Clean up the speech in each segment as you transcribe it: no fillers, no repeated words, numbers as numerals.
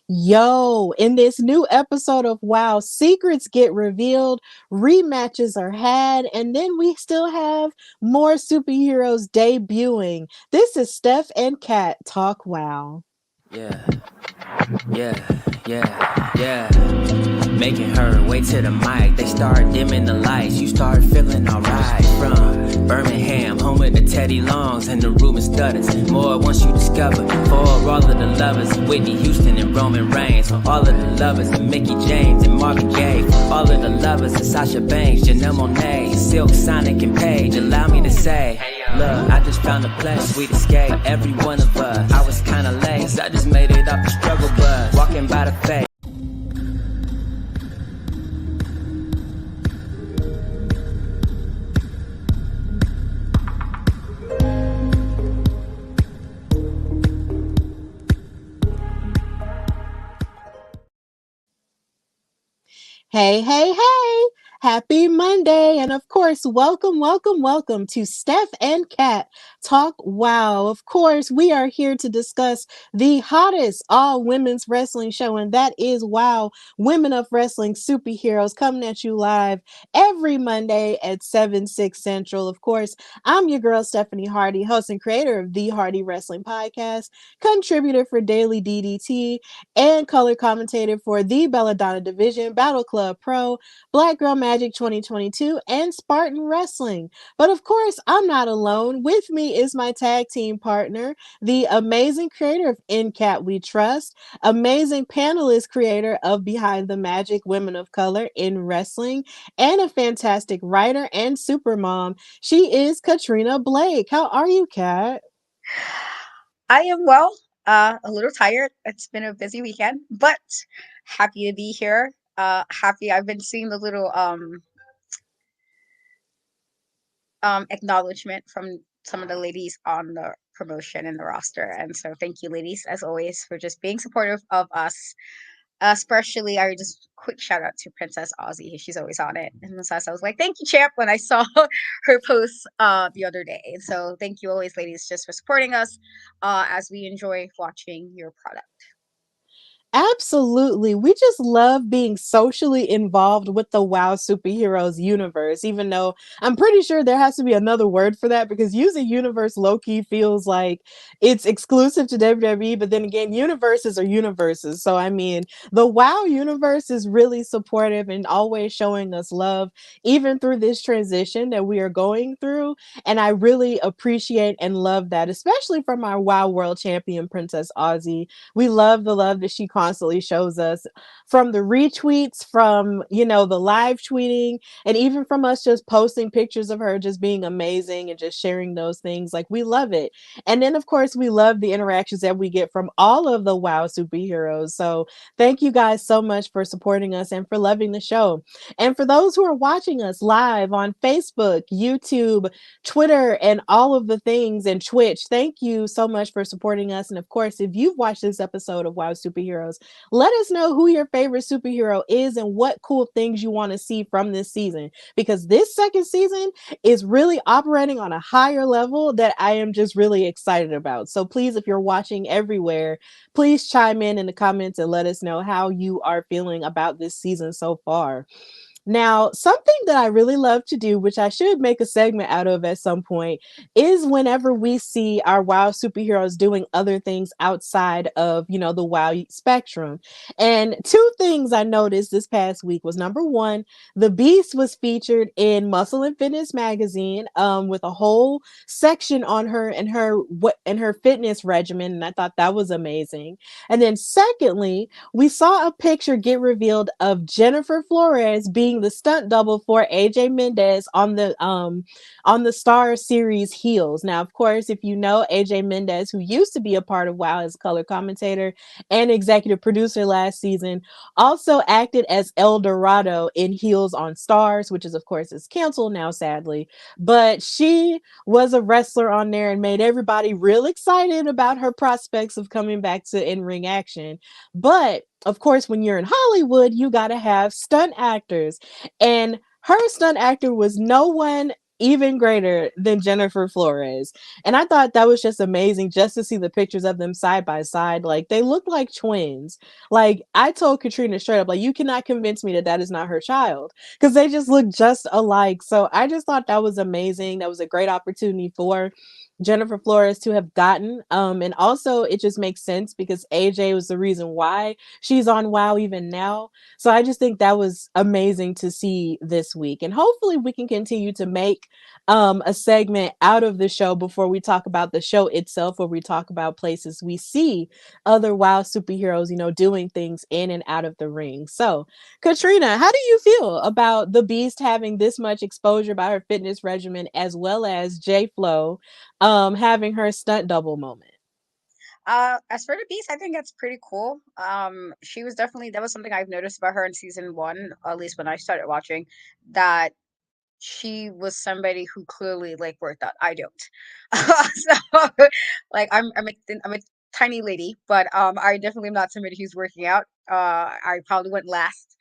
Yo, in this new episode of WoW, secrets get revealed, rematches are had, and then we still have more superheroes debuting. This is Steph and Kat Talk WoW. Yeah, yeah. Making her way to the mic. They start dimming the lights. You start feeling alright. From Birmingham, home of the Teddy Longs and the Ruben Studders. More once you discover. For all of the lovers, Whitney Houston and Roman Reigns. For all of the lovers, and Mickey James and Marvin Gaye. For all of the lovers, and Sasha Banks, Janelle Monáe, Silk, Sonic, and Paige. Allow me to say, look, I just found a place, sweet escape. Every one of us, I was kinda late, so I just made it up the struggle bus. Walking by the face. Hey, hey, hey! Happy Monday! And of course, welcome to Steph and Kat Talk WoW. Of course, we are here to discuss the hottest all women's wrestling show, and that is WoW Women of Wrestling Superheroes, coming at you live every Monday at 7, 6 Central. Of course, I'm your girl, Stephanie Hardy, host and creator of the Hardy Wrestling Podcast, contributor for Daily DDT, and color commentator for the Belladonna Division, Battle Club Pro, Black Girl Magic 2022, and Spartan Wrestling. But of course, I'm not alone. With me is my tag team partner, the amazing creator of NCAT We Trust, amazing panelist creator of Behind the Magic Women of Color in Wrestling, and a fantastic writer and super mom. She is Katrina Blake. How are you, Kat? I am well, a little tired. It's been a busy weekend, but happy to be here. Happy I've been seeing the little acknowledgement from some of the ladies on the promotion and the roster. And so thank you ladies as always for just being supportive of us. Especially, I just quick shout out to Princess Aussie. She's always on it. And so I was like, thank you, champ, when I saw her post the other day. And so thank you always, ladies, just for supporting us as we enjoy watching your product. Absolutely. We just love being socially involved with the WoW superheroes universe, even though I'm pretty sure there has to be another word for that because using universe low-key feels like it's exclusive to WWE, but then again, universes are universes. So, I mean, the WoW universe is really supportive and always showing us love, even through this transition that we are going through. And I really appreciate and love that, especially from our WoW World Champion, Princess Aussie. We love the love that she constantly shows us from the retweets, from, the live tweeting, and even from us just posting pictures of her just being amazing and just sharing those things. Like, we love it. And then, of course, we love the interactions that we get from all of the WoW superheroes. So thank you guys so much for supporting us and for loving the show. And for those who are watching us live on Facebook, YouTube, Twitter, and all of the things, and Twitch, thank you so much for supporting us. And of course, if you've watched this episode of WoW Superheroes, let us know who your favorite superhero is and what cool things you want to see from this season, because this second season is really operating on a higher level that I am just really excited about. So please, if you're watching everywhere, please chime in the comments and let us know how you are feeling about this season so far. Now, something that I really love to do, which I should make a segment out of at some point, is whenever we see our WoW superheroes doing other things outside of, the WoW spectrum. And two things I noticed this past week was, number one, the Beast was featured in Muscle and Fitness magazine, with a whole section on her and her fitness regimen, and I thought that was amazing. And then secondly, we saw a picture get revealed of Jennifer Flores being the stunt double for AJ Mendez on the Star series Heels. Now, of course, if you know AJ Mendez, who used to be a part of WoW as a color commentator and executive producer last season, also acted as El Dorado in Heels on Stars, which is, of course, is canceled now, sadly. But she was a wrestler on there and made everybody real excited about her prospects of coming back to in-ring action. But of course, when you're in Hollywood, you got to have stunt actors. And her stunt actor was no one even greater than Jennifer Flores. And I thought that was just amazing just to see the pictures of them side by side. Like they look like twins. Like I told Katrina straight up, like you cannot convince me that that is not her child because they just look just alike. So I just thought that was amazing. That was a great opportunity for Jennifer Flores to have gotten. And also it just makes sense because AJ was the reason why she's on WoW even now. So I just think that was amazing to see this week. And hopefully we can continue to make a segment out of the show before we talk about the show itself, where we talk about places we see other WoW superheroes, you know, doing things in and out of the ring. So, Katrina, how do you feel about the Beast having this much exposure by her fitness regimen, as well as J Flo having her stunt double moment? As for the Beast, I think that's pretty cool. She was definitely that was something I've noticed about her in season one, at least when I started watching, that she was somebody who clearly like worked out. I don't. So like I'm a tiny lady, but I definitely am not somebody who's working out. I probably wouldn't last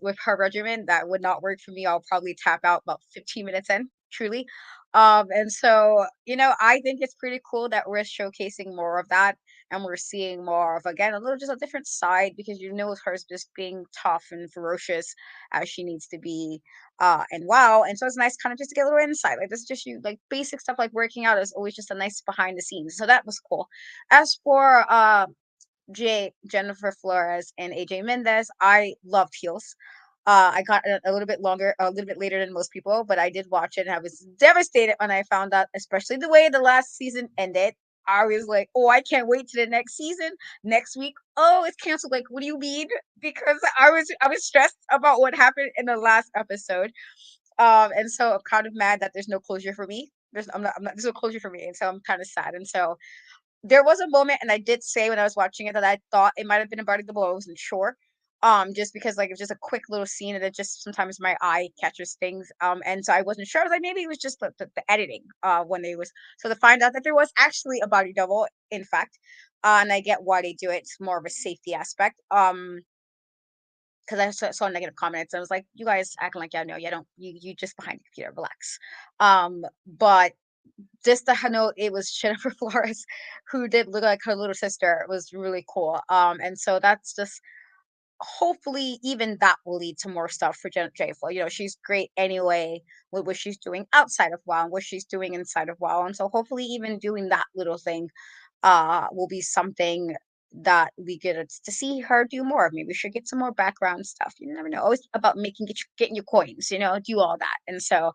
with her regimen. That would not work for me. I'll probably tap out about 15 minutes in, truly. And so, I think it's pretty cool that we're showcasing more of that, and we're seeing more of, again, a little just a different side, because her just being tough and ferocious as she needs to be. And wow, and so it's nice kind of just to get a little insight. Like this is just you like basic stuff like working out is always just a nice behind the scenes. So that was cool. As for Jennifer Flores and AJ Mendez, I loved heels. I got a little bit longer, a little bit later than most people, but I did watch it and I was devastated when I found out, especially the way the last season ended. I was like, oh, I can't wait to the next season. Next week, oh, it's canceled. Like, what do you mean? Because I was stressed about what happened in the last episode. And so I'm kind of mad that there's no closure for me. There's no closure for me. And so I'm kind of sad. And so there was a moment, and I did say when I was watching it that I thought it might have been about the blow. I wasn't sure. Just because like it's just a quick little scene, and it just sometimes my eye catches things. And so I wasn't sure. I was like, maybe it was just the editing. When they was so to find out that there was actually a body double, in fact. And I get why they do it. It's more of a safety aspect. Because I saw negative comments. I was like, you guys acting like y'all know. You don't. You just behind the computer. Relax. But just to know it was Jennifer Flores who did look like her little sister was really cool. And so that's just hopefully even that will lead to more stuff for J Flo. She's great anyway with what she's doing outside of WoW and what she's doing inside of WoW. And so hopefully even doing that little thing will be something that we get to see her do more of. Maybe we should get some more background stuff. You never know. Always about getting your coins, do all that. And so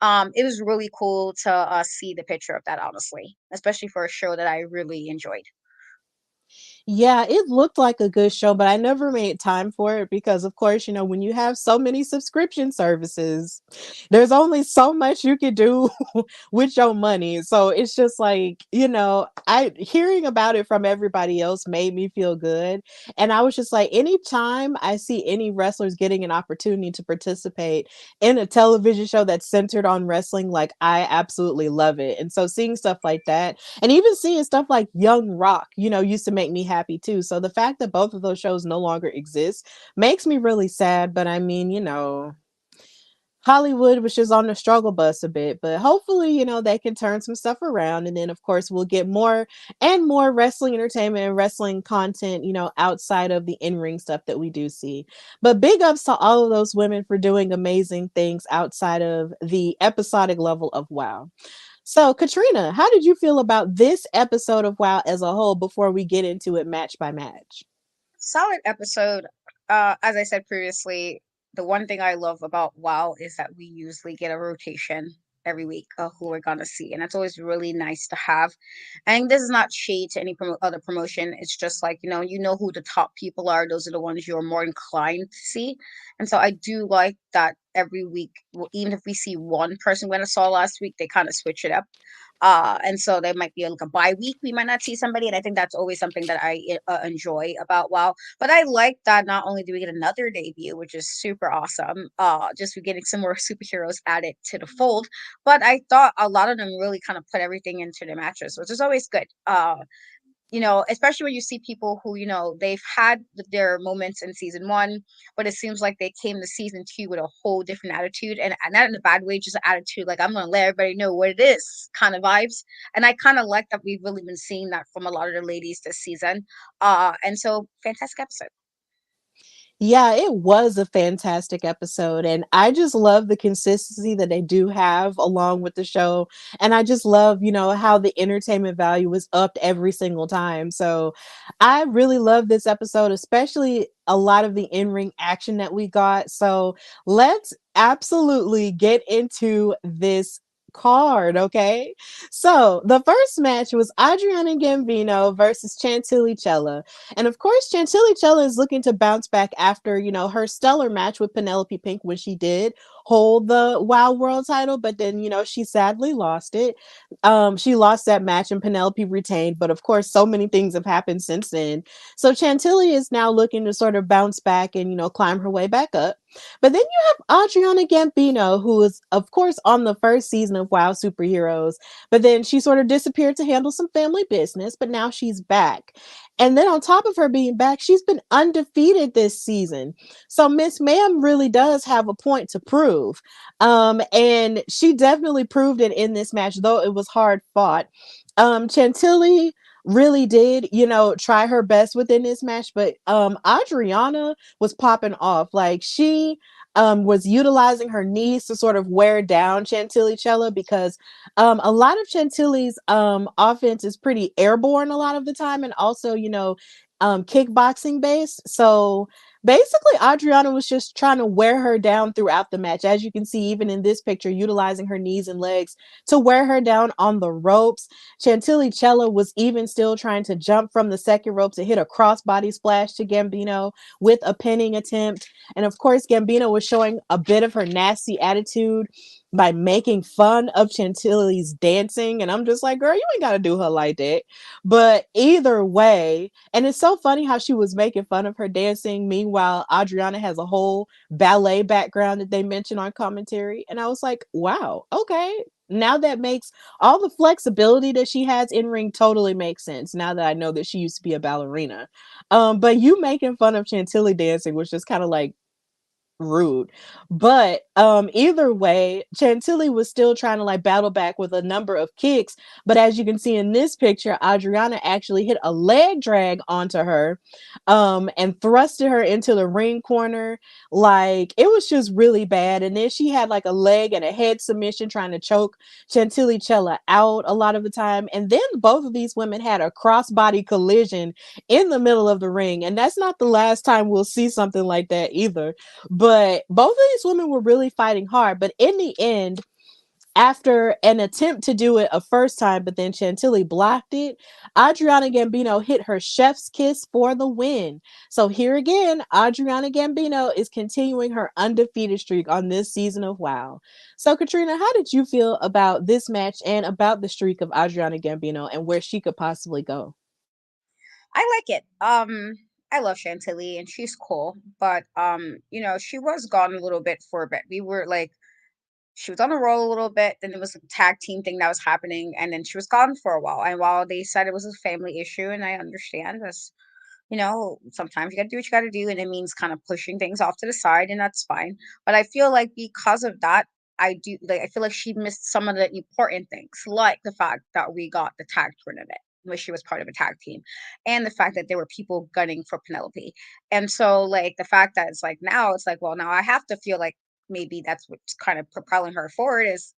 it was really cool to see the picture of that, honestly, especially for a show that I really enjoyed. Yeah, it looked like a good show, but I never made time for it because, of course, when you have so many subscription services, there's only so much you can do with your money. So it's just like, I hearing about it from everybody else made me feel good. And I was just like, anytime I see any wrestlers getting an opportunity to participate in a television show that's centered on wrestling, like I absolutely love it. And so seeing stuff like that, and even seeing stuff like Young Rock, used to make me happy too. So the fact that both of those shows no longer exist makes me really sad. But I mean, Hollywood was just on the struggle bus a bit, but hopefully, they can turn some stuff around. And then, of course, we'll get more and more wrestling entertainment and wrestling content, outside of the in ring stuff that we do see. But big ups to all of those women for doing amazing things outside of the episodic level of WoW. So, Katrina, how did you feel about this episode of WoW as a whole before we get into it match by match? Solid episode. As I said previously, the one thing I love about WoW is that we usually get a rotation every week of who we're gonna see, and it's always really nice to have. And this is not shade to any other promotion. It's just like you know who the top people are. Those are the ones you're more inclined to see, and so I do like that every week. Even if we see one person we saw last week, they kind of switch it up. And so there might be like a bye week. We might not see somebody, and I think that's always something that I enjoy about WoW. But I like that not only do we get another debut, which is super awesome, just we're getting some more superheroes added to the fold. But I thought a lot of them really kind of put everything into the matches, which is always good. especially when you see people who, they've had their moments in season one, but it seems like they came to season two with a whole different attitude, and not in a bad way, just an attitude like, I'm gonna let everybody know what it is kind of vibes. And I kind of like that we've really been seeing that from a lot of the ladies this season. And so fantastic episode. Yeah, it was a fantastic episode. And I just love the consistency that they do have along with the show. And I just love, how the entertainment value was upped every single time. So I really love this episode, especially a lot of the in ring action that we got. So let's absolutely get into this card, okay? So the first match was Adriana Gambino versus Chantilly Chella. And of course, Chantilly Chella is looking to bounce back after, her stellar match with Penelope Pink when she did hold the WoW World title, but then, she sadly lost it. She lost that match and Penelope retained, but of course, so many things have happened since then. So Chantilly is now looking to sort of bounce back and, climb her way back up. But then you have Adriana Gambino, who is, of course, on the first season of WoW Superheroes, but then she sort of disappeared to handle some family business, but now she's back. And then on top of her being back, she's been undefeated this season. So Miss Ma'am really does have a point to prove. And she definitely proved it in this match, though it was hard fought. Chantilly really did, try her best within this match, but Adriana was popping off. Like she was utilizing her knees to sort of wear down Chantilly Chella because a lot of Chantilly's offense is pretty airborne a lot of the time, and also, kickboxing based. So basically, Adriana was just trying to wear her down throughout the match. As you can see, even in this picture, utilizing her knees and legs to wear her down on the ropes. Chantilly Chella was even still trying to jump from the second rope to hit a crossbody splash to Gambino with a pinning attempt. And of course, Gambino was showing a bit of her nasty attitude by making fun of Chantilly's dancing. And I'm just like, girl, you ain't got to do her like that. But either way, and it's so funny how she was making fun of her dancing. Meanwhile, Adriana has a whole ballet background that they mentioned on commentary. And I was like, wow, okay. Now that makes all the flexibility that she has in ring totally makes sense now that I know that she used to be a ballerina. But you making fun of Chantilly dancing was just kind of like rude. But either way, Chantilly was still trying to like battle back with a number of kicks. But as you can see in this picture, Adriana actually hit a leg drag onto her and thrusted her into the ring corner. Like it was just really bad. And then she had like a leg and a head submission trying to choke Chantilly Chella out a lot of the time. And then both of these women had a crossbody collision in the middle of the ring. And that's not the last time we'll see something like that either. But both of these women were really fighting hard. But in the end, after an attempt to do it a first time, but then Chantilly blocked it, Adriana Gambino hit her chef's kiss for the win. So here again, Adriana Gambino is continuing her undefeated streak on this season of WoW. So Katrina, how did you feel about this match and about the streak of Adriana Gambino and where she could possibly go? I like it. I love Chantilly and she's cool, but she was gone a little bit for a bit. We were like, she was on a roll a little bit, then there was a tag team thing that was happening, and then she was gone for a while. And while they said it was a family issue, and I understand this, sometimes you gotta do what you gotta do, and it means kind of pushing things off to the side, and that's fine. But I feel like because of that, I feel like she missed some of the important things, like the fact that we got the tag tournament, where she was part of a tag team, and the fact that there were people gunning for Penelope. And so like the fact that it's like now it's like, well, now I have to feel like maybe that's what's kind of propelling her forward is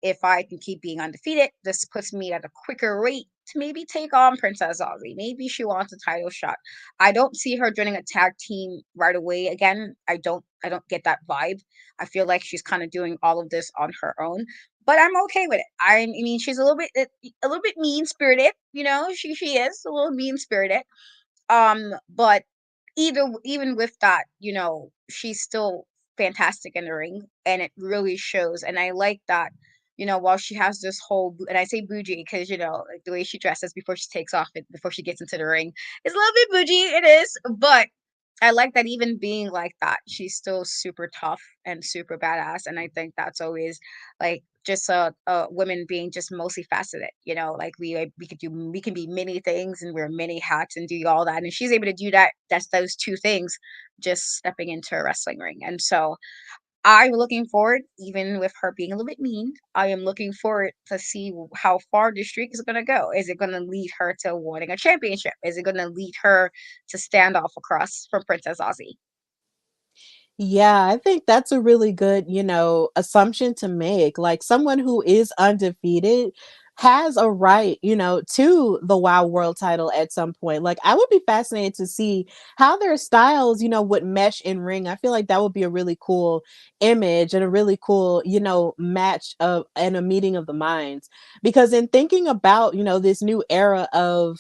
if I can keep being undefeated, this puts me at a quicker rate to maybe take on Princess Aussie. Maybe she wants a title shot. I don't see her joining a tag team right away again. I don't get that vibe. I feel like she's kind of doing all of this on her own. But I'm okay with it. I mean, she's a little bit mean spirited. She is a little mean spirited. But even with that, she's still fantastic in the ring, and it really shows. And I like that, while she has this whole, and I say bougie because like the way she dresses before she takes off it, before she gets into the ring, it's a little bit bougie. It is, but I like that even being like that, she's still super tough and super badass. And I think that's always like just women being just mostly faceted, like we can be many things and wear many hats and do all that. And she's able to do that. That's those two things, just stepping into a wrestling ring. And so I'm looking forward, even with her being a little bit mean, I am looking forward to see how far this streak is going to go. Is it going to lead her to winning a championship? Is it going to lead her to stand off across from Princess Aussie? Yeah, I think that's a really good, assumption to make. Like someone who is undefeated has a right, to the WoW World title at some point. Like I would be fascinated to see how their styles, would mesh in ring. I feel like that would be a really cool image and a really cool, match of and a meeting of the minds. Because in thinking about, this new era of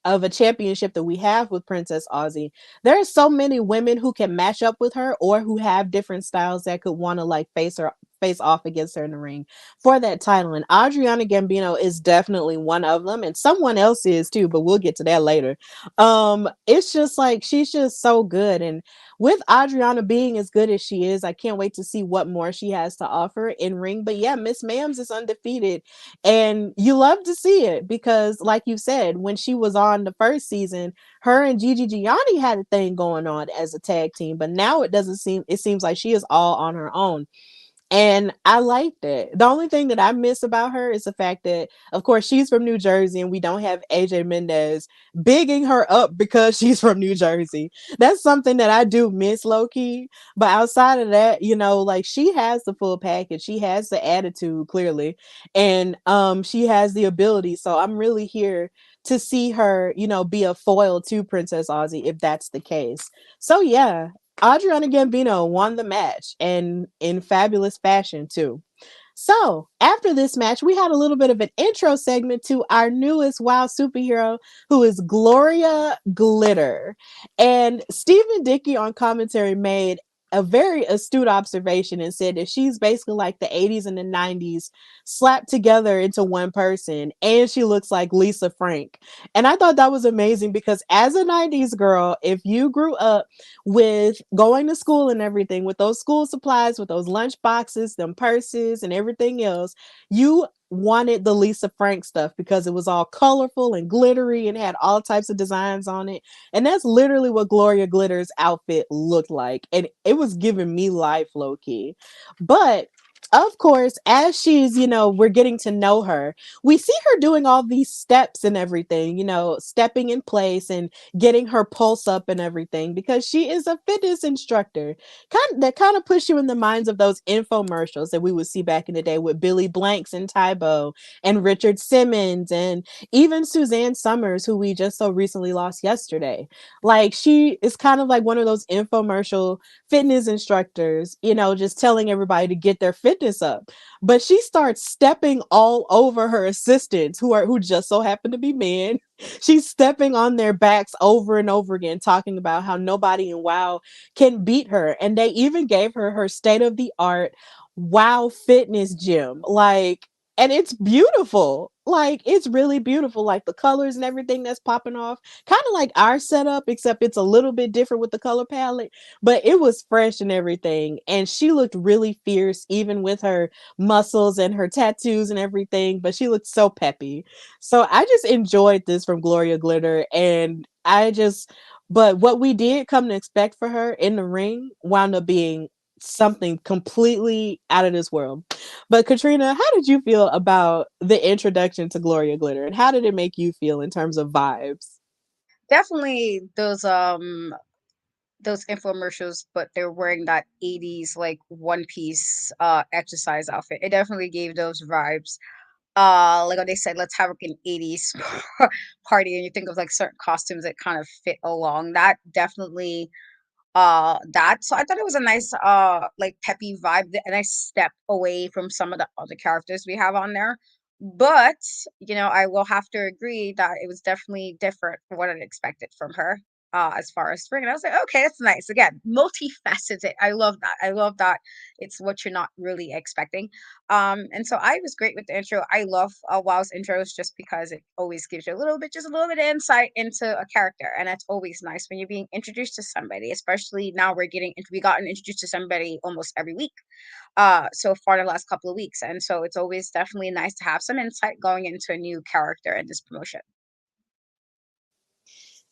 a championship that we have with Princess Aussie. There are so many women who can match up with her or who have different styles that could want to like face off against her in the ring for that title. And Adriana Gambino is definitely one of them, and someone else is too, but we'll get to that later. It's just like she's just so good. And with Adriana being as good as she is, I can't wait to see what more she has to offer in ring. But yeah, Miss Mams is undefeated and you love to see it because, like you said, when she was on the first season, her and Gigi Gianni had a thing going on as a tag team. But now it seems like she is all on her own. And I liked it. The only thing that I miss about her is the fact that, of course, she's from New Jersey and we don't have AJ Mendez bigging her up because she's from New Jersey. That's something that I do miss low key. But outside of that, like she has the full package. She has the attitude clearly, and she has the ability. So I'm really here to see her, be a foil to Princess Aussie if that's the case. So yeah, Adriana Gambino won the match and in fabulous fashion too. So, after this match, we had a little bit of an intro segment to our newest WoW superhero, who is Gloria Glitter. And Stephen Dickey on commentary made a very astute observation and said that she's basically like the 80s and the 90s slapped together into one person, and she looks like Lisa Frank. And I thought that was amazing because as a 90s girl, if you grew up with going to school and everything, with those school supplies, with those lunch boxes, them purses, and everything else, you wanted the Lisa Frank stuff because it was all colorful and glittery and had all types of designs on it. And that's literally what Gloria Glitter's outfit looked like. And it was giving me life low key. But of course, as she's, we're getting to know her, we see her doing all these steps and everything, stepping in place and getting her pulse up and everything because she is a fitness instructor. That kind of puts you in the minds of those infomercials that we would see back in the day with Billy Blanks and Tybo and Richard Simmons and even Suzanne Summers, who we just so recently lost yesterday. Like she is kind of like one of those infomercial fitness instructors, just telling everybody to get their fitness up. But she starts stepping all over her assistants who just so happen to be men. She's stepping on their backs over and over again, talking about how nobody in WoW can beat her. And they even gave her state of the art WoW fitness gym. Like, and it's beautiful. Like, it's really beautiful. Like, the colors and everything that's popping off. Kind of like our setup, except it's a little bit different with the color palette. But it was fresh and everything. And she looked really fierce, even with her muscles and her tattoos and everything. But she looked so peppy. So I just enjoyed this from Gloria Glitter. But what we did come to expect for her in the ring wound up being something completely out of this world. But Katrina, how did you feel about the introduction to Gloria Glitter and how did it make you feel in terms of vibes? Definitely those infomercials, but they're wearing that 80s like one piece exercise outfit. It definitely gave those vibes. Like when they said, let's have like an 80s party, and you think of like certain costumes that kind of fit along that. Definitely that. So I thought it was a nice like peppy vibe, a nice step away from some of the other characters we have on there. But I will have to agree that it was definitely different from what I expected from her. as far as spring. And I was like, okay, that's nice. Again, multifaceted. I love that. I love that it's what you're not really expecting. And so I was great with the intro. I love WoW's intros just because it always gives you a little bit, just a little bit of insight into a character, and that's always nice when you're being introduced to somebody. Especially now we gotten introduced to somebody almost every week, so far the last couple of weeks, and so it's always definitely nice to have some insight going into a new character in this promotion.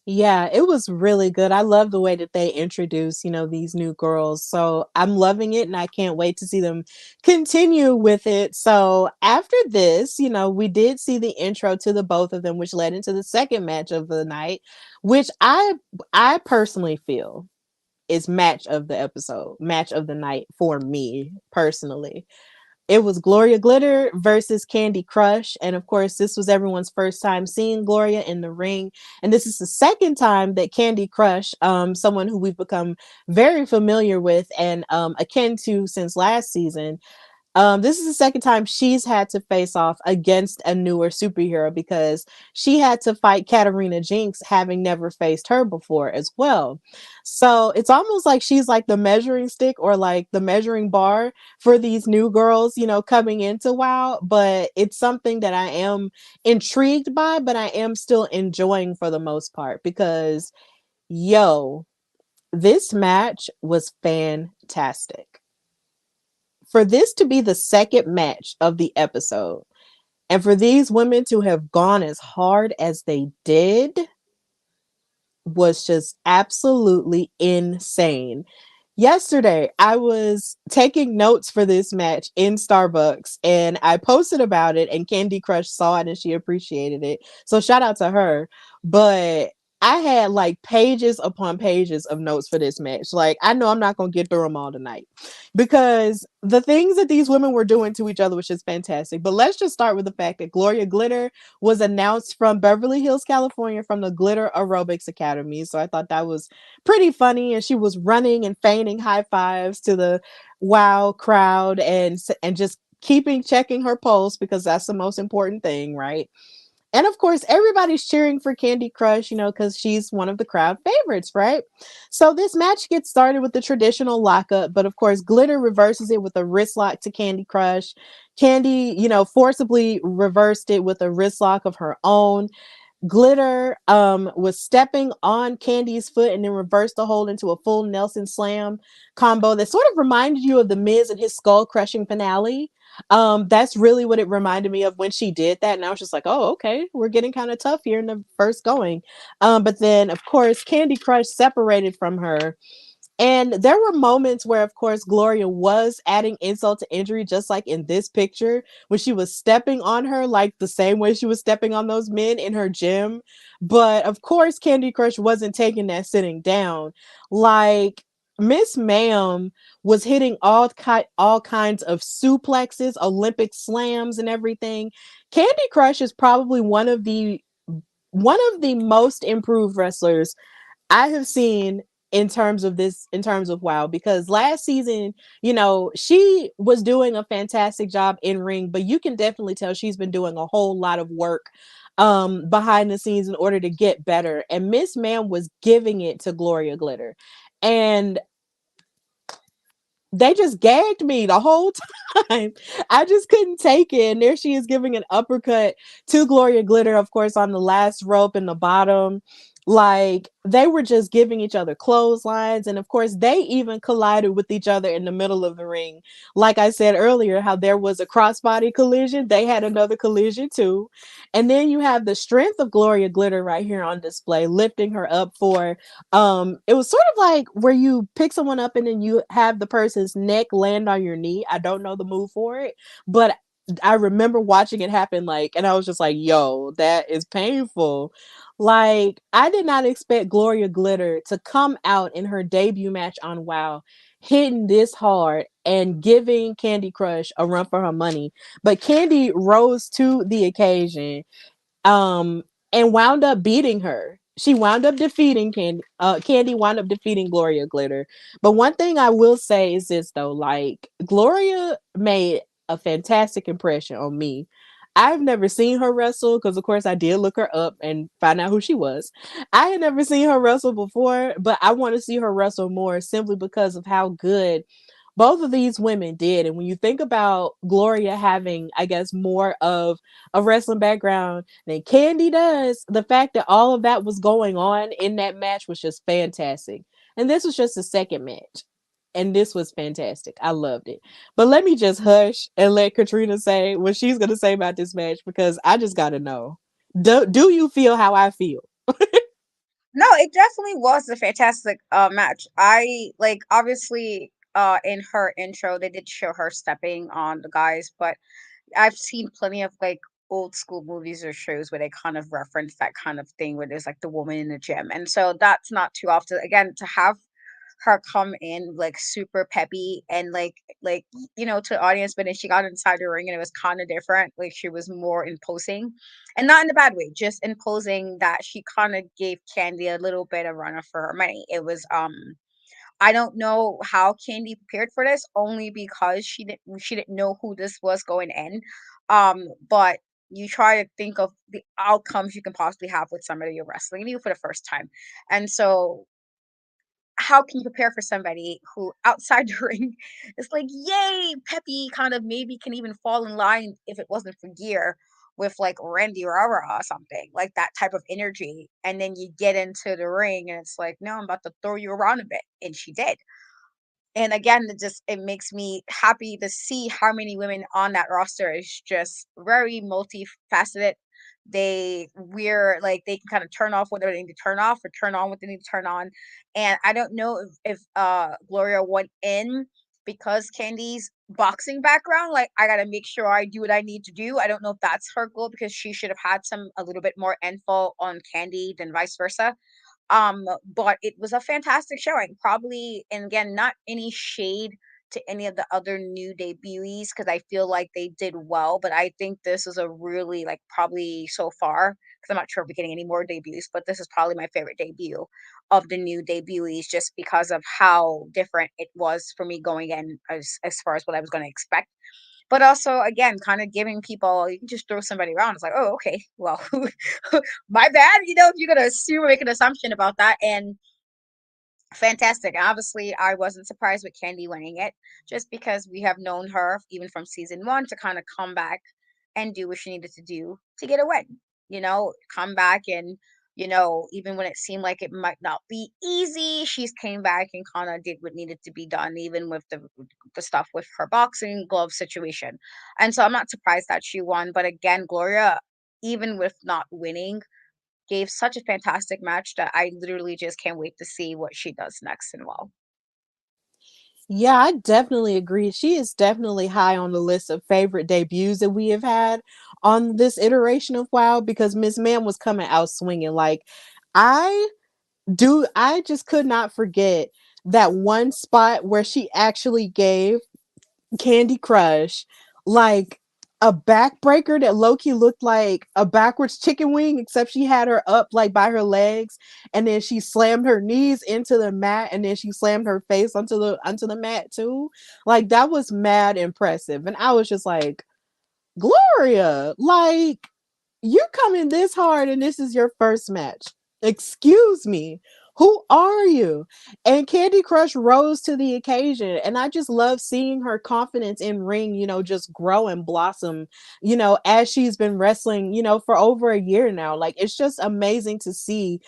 Yeah, it was really good. I love the way that they introduce, these new girls. So I'm loving it and I can't wait to see them continue with it. So after this, we did see the intro to the both of them, which led into the second match of the night, which I personally feel is match of the episode, match of the night for me personally. It was Gloria Glitter versus Kandi Krush. And of course, this was everyone's first time seeing Gloria in the ring. And this is the second time that Kandi Krush, someone who we've become very familiar with and akin to since last season, this is the second time she's had to face off against a newer superhero because she had to fight Katarina Jinx, having never faced her before as well. So it's almost like she's like the measuring stick or like the measuring bar for these new girls, coming into WoW. But it's something that I am intrigued by, but I am still enjoying for the most part because, yo, this match was fantastic. For this to be the second match of the episode and for these women to have gone as hard as they did was just absolutely insane. Yesterday, I was taking notes for this match in Starbucks and I posted about it, and Kandi Krush saw it and she appreciated it. So shout out to her. But I had like pages upon pages of notes for this match. Like, I know I'm not going to get through them all tonight because the things that these women were doing to each other was just fantastic. But let's just start with the fact that Gloria Glitter was announced from Beverly Hills, California, from the Glitter Aerobics Academy. So I thought that was pretty funny. And she was running and feigning high fives to the WoW crowd and just checking her pulse because that's the most important thing, right? And of course, everybody's cheering for Kandi Krush, because she's one of the crowd favorites, right? So this match gets started with the traditional lockup, but of course, Glitter reverses it with a wrist lock to Kandi Krush. Kandi, forcibly reversed it with a wrist lock of her own. Glitter was stepping on Candy's foot and then reversed the hold into a full Nelson slam combo that sort of reminded you of the Miz and his skull crushing finale. That's really what it reminded me of when she did that, and I was just like, oh, okay, we're getting kind of tough here in the first going. But then of course Kandi Krush separated from her, and there were moments where, of course, Gloria was adding insult to injury, just like in this picture, when she was stepping on her, like the same way she was stepping on those men in her gym. But of course, Kandi Krush wasn't taking that sitting down. Like, Miss Ma'am was hitting all kinds of suplexes, Olympic slams, and everything. Kandi Krush is probably one of the most improved wrestlers I have seen in terms of WoW, because last season, she was doing a fantastic job in ring, but you can definitely tell she's been doing a whole lot of work behind the scenes in order to get better. And Miss Ma'am was giving it to Gloria Glitter. And they just gagged me the whole time. I just couldn't take it. And there she is giving an uppercut to Gloria Glitter, of course, on the last rope in the bottom. Like, they were just giving each other clotheslines. And of course, they even collided with each other in the middle of the ring. Like I said earlier, how there was a crossbody collision, they had another collision too. And then you have the strength of Gloria Glitter right here on display, lifting her up for it was sort of like where you pick someone up and then you have the person's neck land on your knee. I don't know the move for it, but I remember watching it happen, like, and I was just like, yo, that is painful. Like, I did not expect Gloria Glitter to come out in her debut match on WoW hitting this hard and giving Kandi Krush a run for her money. But Kandi rose to the occasion, um, and wound up beating her. She wound up defeating Kandi. Kandi wound up defeating Gloria Glitter. But one thing I will say is this though, like, Gloria made a fantastic impression on me. I've never seen her wrestle because, of course, I did look her up and find out who she was. I had never seen her wrestle before, but I want to see her wrestle more simply because of how good both of these women did. And when you think about Gloria having, I guess, more of a wrestling background than Kandi does, the fact that all of that was going on in that match was just fantastic. And this was just the second match. And this was fantastic. I loved it. But let me just hush and let Katrina say what she's going to say about this match because I just got to know. Do you feel how I feel? No, it definitely was a fantastic match. I like obviously in her intro they did show her stepping on the guys, but I've seen plenty of like old school movies or shows where they kind of reference that kind of thing where there's like the woman in the gym. And so that's not too often. Again, to have her come in like super peppy and to the audience, but then she got inside the ring and it was kind of different. Like she was more imposing, and not in a bad way, just imposing that she kind of gave Candy a little bit of run for her money. It was I don't know how Candy prepared for this, only because she didn't know who this was going in. But you try to think of the outcomes you can possibly have with somebody you're wrestling you for the first time. And so how can you prepare for somebody who outside the ring is like, yay, peppy, kind of maybe can even fall in line if it wasn't for gear with like Randy Rivera or something, like that type of energy. And then you get into the ring and it's like, no, I'm about to throw you around a bit. And she did. And again, it makes me happy to see how many women on that roster is just very multifaceted. We're like they can kind of turn off what they need to turn off or turn on what they need to turn on. And I don't know if Gloria went in because Candy's boxing background, like I gotta make sure I do what I need to do. I don't know if that's her goal because she should have had a little bit more info on Candy than vice versa. But it was a fantastic showing. Probably, and again, not any shade to any of the other new debutees because I feel like they did well. But I think this is a really like probably so far because I'm not sure if we're getting any more debuts, but this is probably my favorite debut of the new debutees just because of how different it was for me going in as far as what I was going to expect. But also, again, kind of giving people, you can just throw somebody around. It's like, oh, okay, well, my bad. If you're gonna assume or make an assumption about that, and fantastic. And obviously, I wasn't surprised with Candy winning it, just because we have known her even from season one to kind of come back and do what she needed to do to get a win. Come back and even when it seemed like it might not be easy, she's came back and kind of did what needed to be done, even with the stuff with her boxing glove situation. And so I'm not surprised that she won. But again, Gloria, even with not winning, gave such a fantastic match that I literally just can't wait to see what she does next and well. Yeah, I definitely agree. She is definitely high on the list of favorite debuts that we have had on this iteration of WoW because Miss Man was coming out swinging. Like, I I just could not forget that one spot where she actually gave Kandi Krush like a backbreaker that Loki looked like a backwards chicken wing, except she had her up like by her legs, and then she slammed her knees into the mat, and then she slammed her face onto the mat too. Like that was mad impressive, and I was just like, Gloria, like you're coming this hard and this is your first match. Excuse me. Who are you? And Kandi Krush rose to the occasion. And I just love seeing her confidence in ring, just grow and blossom, as she's been wrestling, for over a year now. Like it's just amazing to see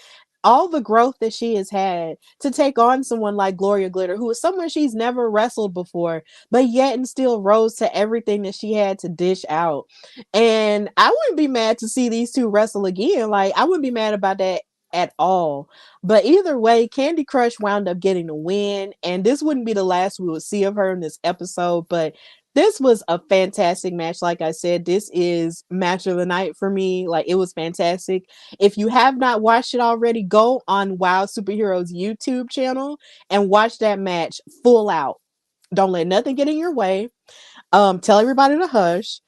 all the growth that she has had to take on someone like Gloria Glitter, who is someone she's never wrestled before, but yet and still rose to everything that she had to dish out. And I wouldn't be mad to see these two wrestle again. Like, I wouldn't be mad about that at all. But either way, Kandi Krush wound up getting the win. And this wouldn't be the last we would see of her in this episode. But this was a fantastic match. Like I said, this is match of the night for me. Like, it was fantastic. If you have not watched it already, go on Wow Superheroes YouTube channel and watch that match full out. Don't let nothing get in your way. Tell everybody to hush.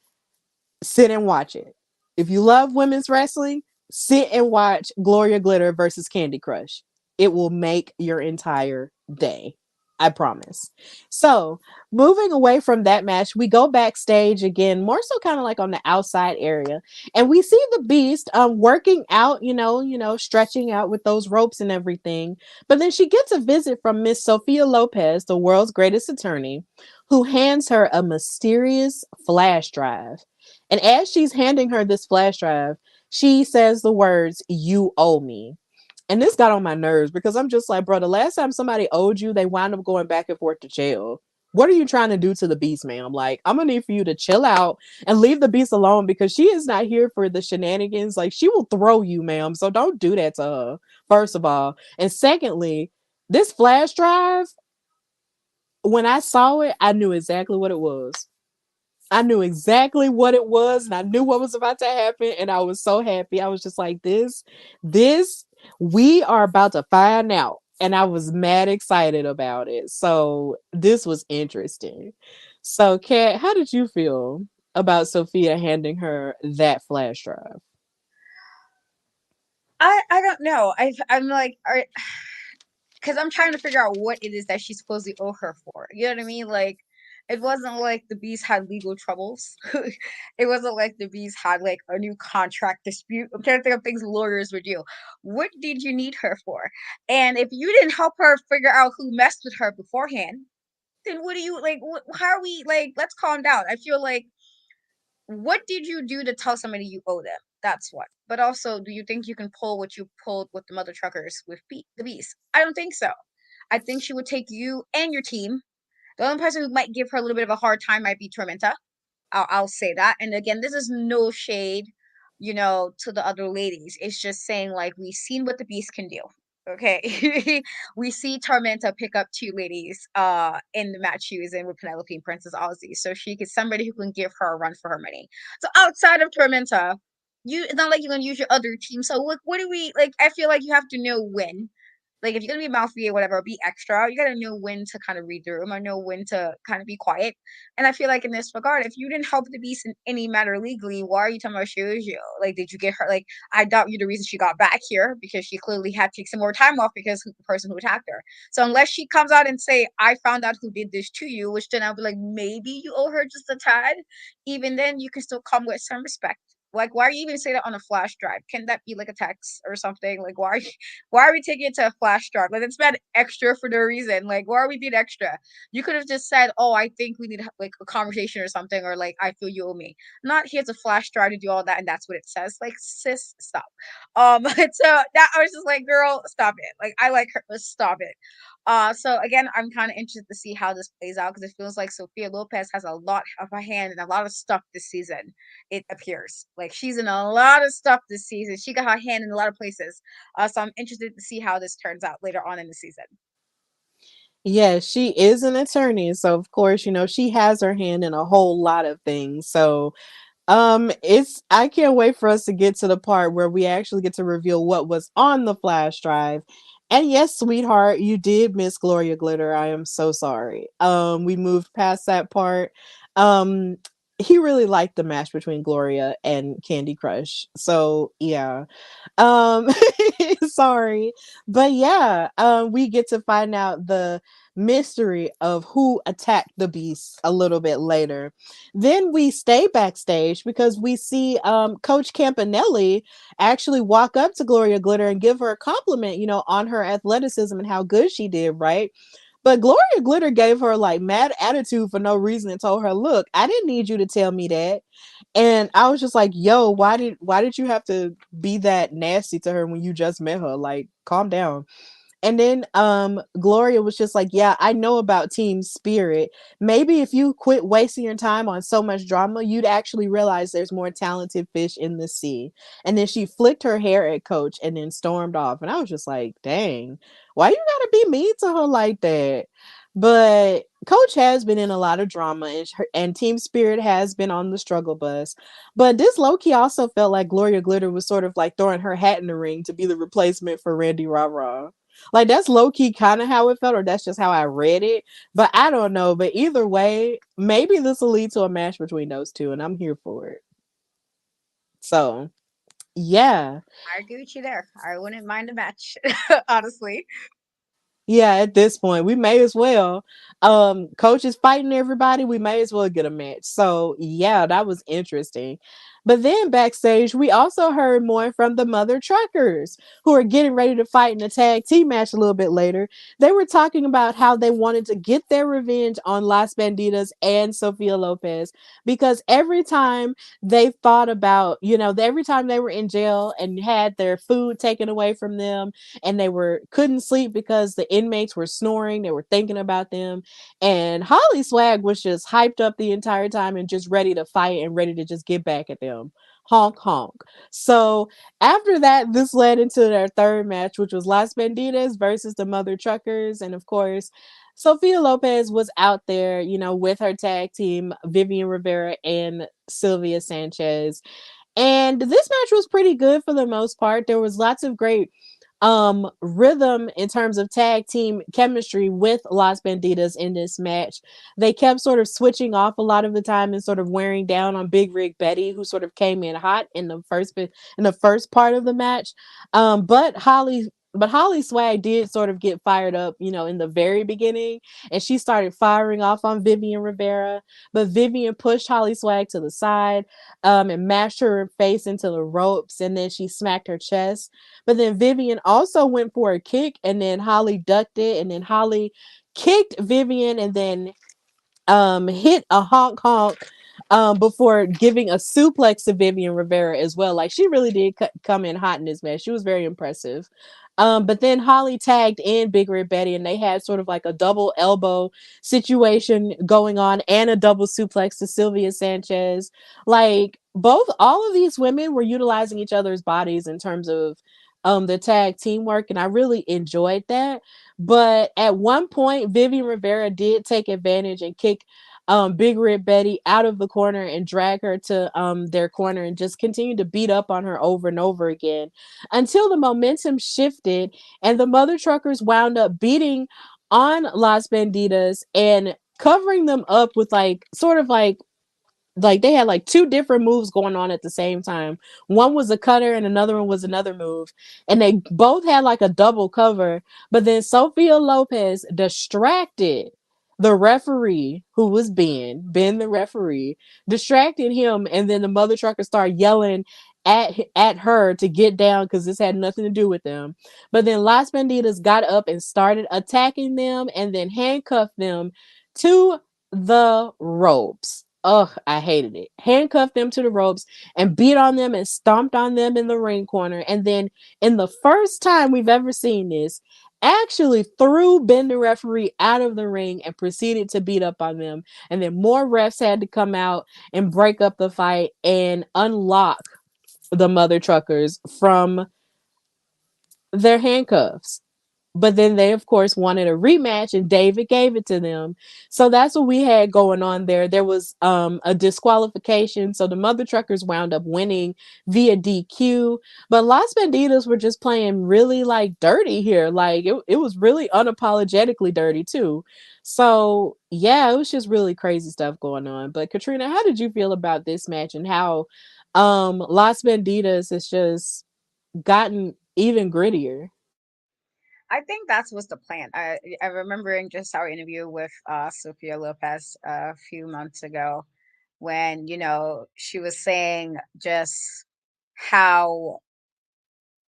Sit and watch it. If you love women's wrestling, sit and watch Gloria Glitter versus Kandi Krush. It will make your entire day. I promise. So, moving away from that match, we go backstage again, more so kind of like on the outside area, and we see the Beast working out, stretching out with those ropes and everything. But then she gets a visit from Miss Sophia Lopez, the world's greatest attorney, who hands her a mysterious flash drive. And as she's handing her this flash drive, she says the words, "You owe me." And this got on my nerves because I'm just like, bro, the last time somebody owed you, they wind up going back and forth to jail. What are you trying to do to the Beast, ma'am? Like, I'm gonna need for you to chill out and leave the Beast alone because she is not here for the shenanigans. Like, she will throw you, ma'am. So don't do that to her, first of all. And secondly, this flash drive, when I saw it, I knew exactly what it was. I knew exactly what it was and I knew what was about to happen. And I was so happy. I was just like, this, we are about to find out. And I was mad excited about it. So this was interesting. So, Kat, how did you feel about Sophia handing her that flash drive? I don't know. I'm like, because I'm trying to figure out what it is that she's supposed to owe her for. You know what I mean? Like, it wasn't like the Beast had legal troubles. It wasn't like the Beast had like a new contract dispute. I'm trying to think of things lawyers would do. What did you need her for? And if you didn't help her figure out who messed with her beforehand, then what do you like? How are we like? Let's calm down. I feel like what did you do to tell somebody you owe them? That's what. But also, do you think you can pull what you pulled with the mother truckers with the Beast? I don't think so. I think she would take you and your team. The only person who might give her a little bit of a hard time might be Tormenta. I'll say that. And again, this is no shade, to the other ladies. It's just saying like we've seen what the Beast can do. Okay, we see Tormenta pick up two ladies in the match she was in with Penelope and Princess Aussie, so she gets somebody who can give her a run for her money. So outside of Tormenta, it's not like you're gonna use your other team. So what do we like? I feel like you have to know when. Like if you're gonna be mouthy or whatever, be extra. You gotta know when to kind of read the room. I know when to kind of be quiet. And I feel like in this regard, if you didn't help the Beast in any matter legally, why are you talking about she owes you? Like, did you get her? Like, I doubt you the reason she got back here because she clearly had to take some more time off because the person who attacked her. So unless she comes out and say, I found out who did this to you, which then I'll be like, maybe you owe her just a tad. Even then, you can still come with some respect. Like, why are you even say that on a flash drive? Can that be like a text or something? Like, why are we taking it to a flash drive? Like, it's been extra for no reason. Like, why are we being extra? You could have just said, "Oh, I think we need like a conversation or something," or like, "I feel you owe me." Not here's a flash drive to do all that, and that's what it says. Like, sis, stop. So that I was just like, "Girl, stop it." Like, I like her, but stop it. So again, I'm kind of interested to see how this plays out because it feels like Sophia Lopez has a lot of a hand in a lot of stuff this season. It appears like she's in a lot of stuff this season. She got her hand in a lot of places. So I'm interested to see how this turns out later on in the season. Yeah, she is an attorney. So, of course, she has her hand in a whole lot of things. So, it's I can't wait for us to get to the part where we actually get to reveal what was on the flash drive. And yes, sweetheart, you did miss Gloria Glitter. I am so sorry. We moved past that part. Um, he really liked the match between Gloria and Kandi Krush. So yeah. Um, sorry. But yeah, we get to find out the mystery of who attacked the Beast a little bit later. Then we stay backstage because we see Coach Campanelli actually walk up to Gloria Glitter and give her a compliment, on her athleticism and how good she did, right? But Gloria Glitter gave her like mad attitude for no reason and told her, "Look, I didn't need you to tell me that." And I was just like, "Yo, why did you have to be that nasty to her when you just met her? Like, calm down." And then Gloria was just like, "Yeah, I know about team spirit. Maybe if you quit wasting your time on so much drama, you'd actually realize there's more talented fish in the sea." And then she flicked her hair at Coach and then stormed off. And I was just like, "Dang, why you gotta be mean to her like that?" But Coach has been in a lot of drama, and Team Spirit has been on the struggle bus. But this low key also felt like Gloria Glitter was sort of like throwing her hat in the ring to be the replacement for Randy Rah. Like that's low key kind of how it felt, or that's just how I read it. But I don't know. But either way, maybe this will lead to a match between those two, and I'm here for it. So yeah. I agree with you there. I wouldn't mind a match, honestly. Yeah, at this point, we may as well. Coach is fighting everybody. We may as well get a match. So yeah, that was interesting. But then backstage, we also heard more from the Mother Truckers, who are getting ready to fight in a tag team match a little bit later. They were talking about how they wanted to get their revenge on Las Bandidas and Sophia Lopez, because every time they thought about, every time they were in jail and had their food taken away from them, and they were couldn't sleep because the inmates were snoring, they were thinking about them, and Holly Swag was just hyped up the entire time and just ready to fight and ready to just get back at them. Honk honk. So after that, this led into their third match, which was Las Bandidas versus the Mother Truckers. And of course, Sophia Lopez was out there, with her tag team, Vivian Rivera and Sylvia Sanchez. And this match was pretty good for the most part. There was lots of great rhythm in terms of tag team chemistry with Las Bandidas in this match. They kept sort of switching off a lot of the time and sort of wearing down on Big Rig Betty, who sort of came in hot in the first part of the match. But Holly Swag did sort of get fired up, in the very beginning, and she started firing off on Vivian Rivera. But Vivian pushed Holly Swag to the side, and mashed her face into the ropes, and then she smacked her chest. But then Vivian also went for a kick, and then Holly ducked it, and then Holly kicked Vivian, and then hit a honk honk before giving a suplex to Vivian Rivera as well. Like, she really did come in hot in this match. She was very impressive. But then Holly tagged in Big Red Betty, and they had sort of like a double elbow situation going on and a double suplex to Sylvia Sanchez. Like, all of these women were utilizing each other's bodies in terms of the tag teamwork, and I really enjoyed that. But at one point, Vivian Rivera did take advantage and kick Big Red Betty out of the corner and drag her to their corner and just continue to beat up on her over and over again until the momentum shifted and the Mother Truckers wound up beating on Las Bandidas and covering them up with like sort of like they had like two different moves going on at the same time. One was a cutter and another one was another move. And they both had like a double cover. But then Sophia Lopez distracted the referee, who was Ben the referee, distracted him, and then the Mother Trucker started yelling at her to get down because this had nothing to do with them. But then Las Banditas got up and started attacking them and then handcuffed them to the ropes. Ugh, I hated it. Handcuffed them to the ropes and beat on them and stomped on them in the ring corner. And then, in the first time we've ever seen this, actually threw Ben the referee out of the ring and proceeded to beat up on them. And then more refs had to come out and break up the fight and unlock the Mother Truckers from their handcuffs. But then they, of course, wanted a rematch, and David gave it to them. So that's what we had going on there. There was a disqualification. So the Mother Truckers wound up winning via DQ. But Las Bandidas were just playing really like dirty here. Like, it was really unapologetically dirty, too. So yeah, it was just really crazy stuff going on. But Katrina, how did you feel about this match and how Las Bandidas has just gotten even grittier? I think that was the plan. I remembering just our interview with Sophia Lopez a few months ago when, she was saying just how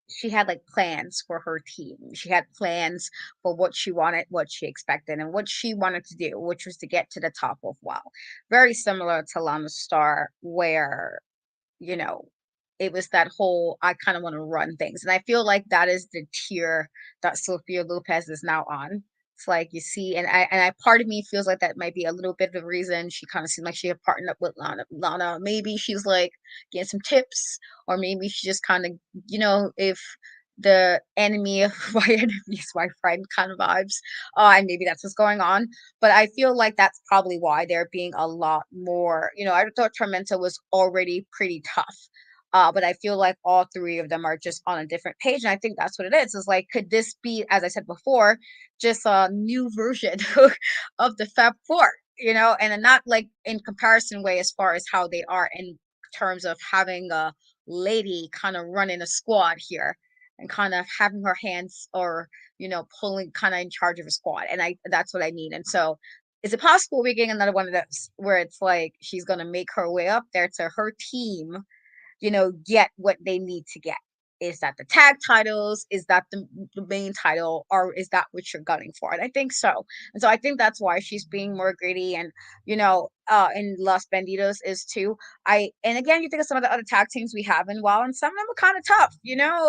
she had like plans for her team. She had plans for what she wanted, what she expected, and what she wanted to do, which was to get to the top of WoW. Very similar to Lana Star, where you know, it was that whole I kind of want to run things. And I feel like that is the tier that Sophia Lopez is now on. It's like you see, and I part of me feels like that might be a little bit of the reason she kind of seemed like she had partnered up with Lana. Lana, maybe she's like getting some tips, or maybe she just kind of, if the enemy of my enemy is my friend kind of vibes. And maybe that's what's going on. But I feel like that's probably why they're being a lot more, I thought Tormenta was already pretty tough. But I feel like all three of them are just on a different page. And I think that's what it is. It's like, could this be, as I said before, just a new version of the Fab Four, and not like in comparison way as far as how they are in terms of having a lady kind of running a squad here. and kind of having her hands, or pulling kind of in charge of a squad. And I that's what I need. And so, is it possible we're getting another one of those where it's like she's gonna make her way up there to her team, get what they need to get? Is that the tag titles? Is that the main title? Or is that what you're gunning for? And I think so. And so I think that's why she's being more greedy. And, in Las Bandidos is too. And again, you think of some of the other tag teams we have in WoW, and some of them are kind of tough,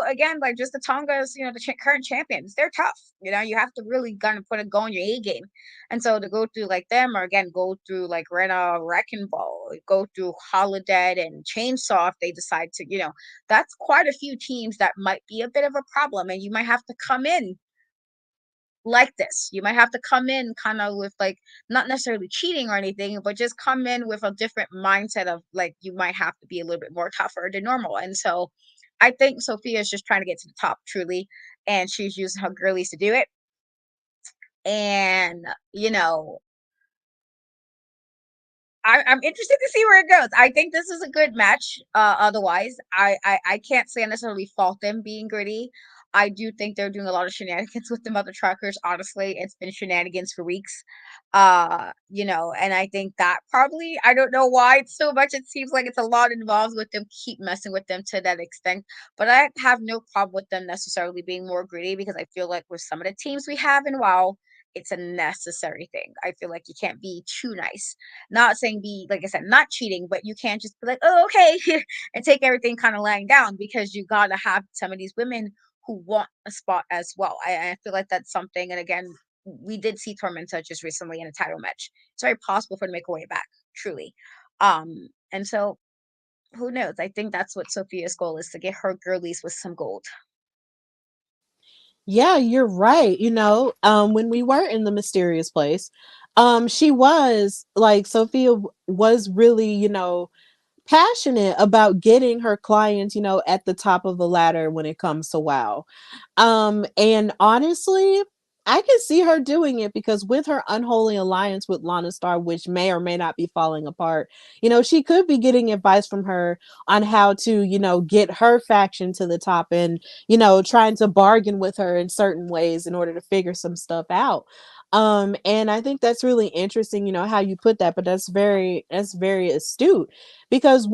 again, like just the Tongas, the current champions, they're tough. You have to really kind of go on your A game. And so to go through like them, or again, go through like Rena Wrecking Ball, go through Holodead and Chainsaw if they decide to, that's quite a few teams that might be a bit of a problem. And you might have to come in like this. You might have to come in kind of with like not necessarily cheating or anything, but just come in with a different mindset of like you might have to be a little bit more tougher than normal. And so I think Sophia is just trying to get to the top truly, and she's using her girlies to do it. And I'm interested to see where it goes. I think this is a good match. Otherwise, I can't say I necessarily fault them being gritty. I do think they're doing a lot of shenanigans with the mother truckers. Honestly, it's been shenanigans for weeks. And I think that probably, I don't know why it's so much. It seems like it's a lot involved with them, keep messing with them to that extent. But I have no problem with them necessarily being more gritty, because I feel like with some of the teams we have in WoW, it's a necessary thing. I feel like you can't be too nice. Not saying be, like I said, not cheating, but you can't just be like, oh, okay, and take everything kind of lying down, because you got to have some of these women who want a spot as well. I feel like that's something. And again, we did see Tormenta just recently in a title match. It's very possible for her to make her way back, truly. And so who knows? I think that's what Sophia's goal is, to get her girlies with some gold. Yeah, you're right. When we were in the mysterious place, she was like Sophia was really, passionate about getting her clients, at the top of the ladder when it comes to WoW. And honestly, I can see her doing it because with her unholy alliance with Lana Star, which may or may not be falling apart, she could be getting advice from her on how to, get her faction to the top and, trying to bargain with her in certain ways in order to figure some stuff out. And I think that's really interesting, how you put that, but that's very astute because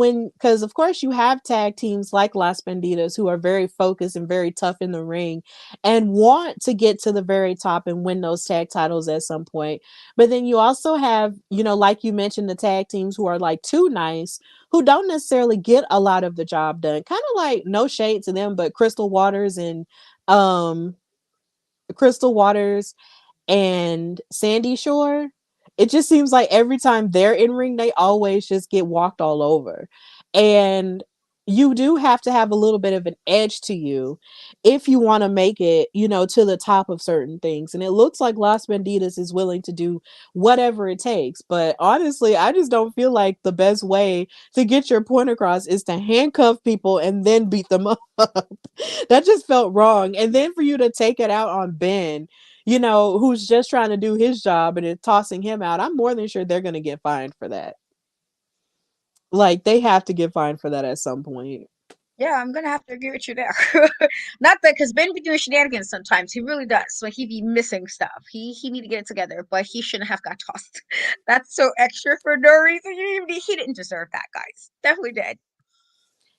of course you have tag teams like Las Bandidas who are very focused and very tough in the ring and want to get to the very top and win those tag titles at some point. But then you also have, like you mentioned, the tag teams who are like too nice, who don't necessarily get a lot of the job done. Kind of like, no shade to them, but um Crystal Waters and Sandy Shore, it just seems like every time they're in ring, they always just get walked all over. And you do have to have a little bit of an edge to you if you want to make it, to the top of certain things. And it looks like Las Bandidas is willing to do whatever it takes. But honestly, I just don't feel like the best way to get your point across is to handcuff people and then beat them up. That just felt wrong. And then for you to take it out on Ben, who's just trying to do his job and is tossing him out, I'm more than sure they're going to get fined for that. Like, they have to get fined for that at some point. Yeah, I'm gonna have to agree with you there. Not that, because Ben be doing shenanigans sometimes. He really does. So he be missing stuff. He need to get it together, but he shouldn't have got tossed. That's so extra for no reason. He didn't deserve that, guys. Definitely did.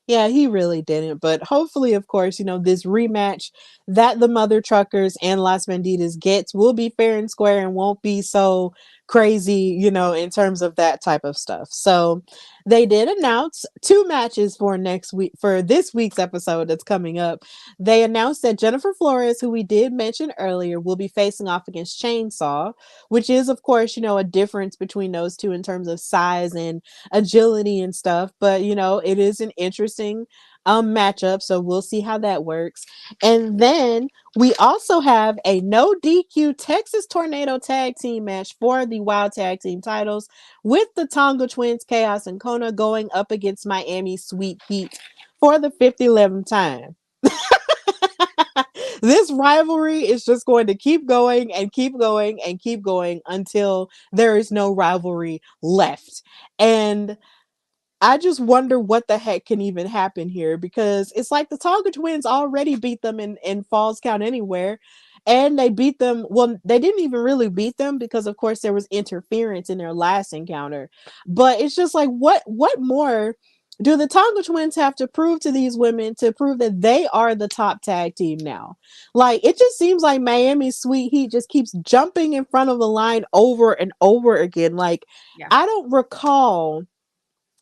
Yeah, he really didn't. But hopefully, of course, this rematch that the Mother Truckers and Las Bandidas gets will be fair and square and won't be so crazy, in terms of that type of stuff. So they did announce two matches for next week, for this week's episode that's coming up. They announced that Jennifer Flores, who we did mention earlier, will be facing off against Chainsaw, which is, of course, a difference between those two in terms of size and agility and stuff. But it is an interesting matchup, so we'll see how that works. And then we also have a no DQ Texas Tornado tag team match for the Wild Tag Team titles, with the Tonga Twins, Chaos and Kona, going up against Miami Sweet Heat for the 50th time. This rivalry is just going to keep going and keep going and keep going until there is no rivalry left. And I just wonder what the heck can even happen here, because it's like the Tonga twins already beat them in Falls Count Anywhere. And they beat them. Well, they didn't even really beat them because, of course, there was interference in their last encounter. But it's just like, what more do the Tonga twins have to prove to these women to prove that they are the top tag team now? Like, it just seems like Miami's Sweet Heat just keeps jumping in front of the line over and over again. Like, Yeah. I don't recall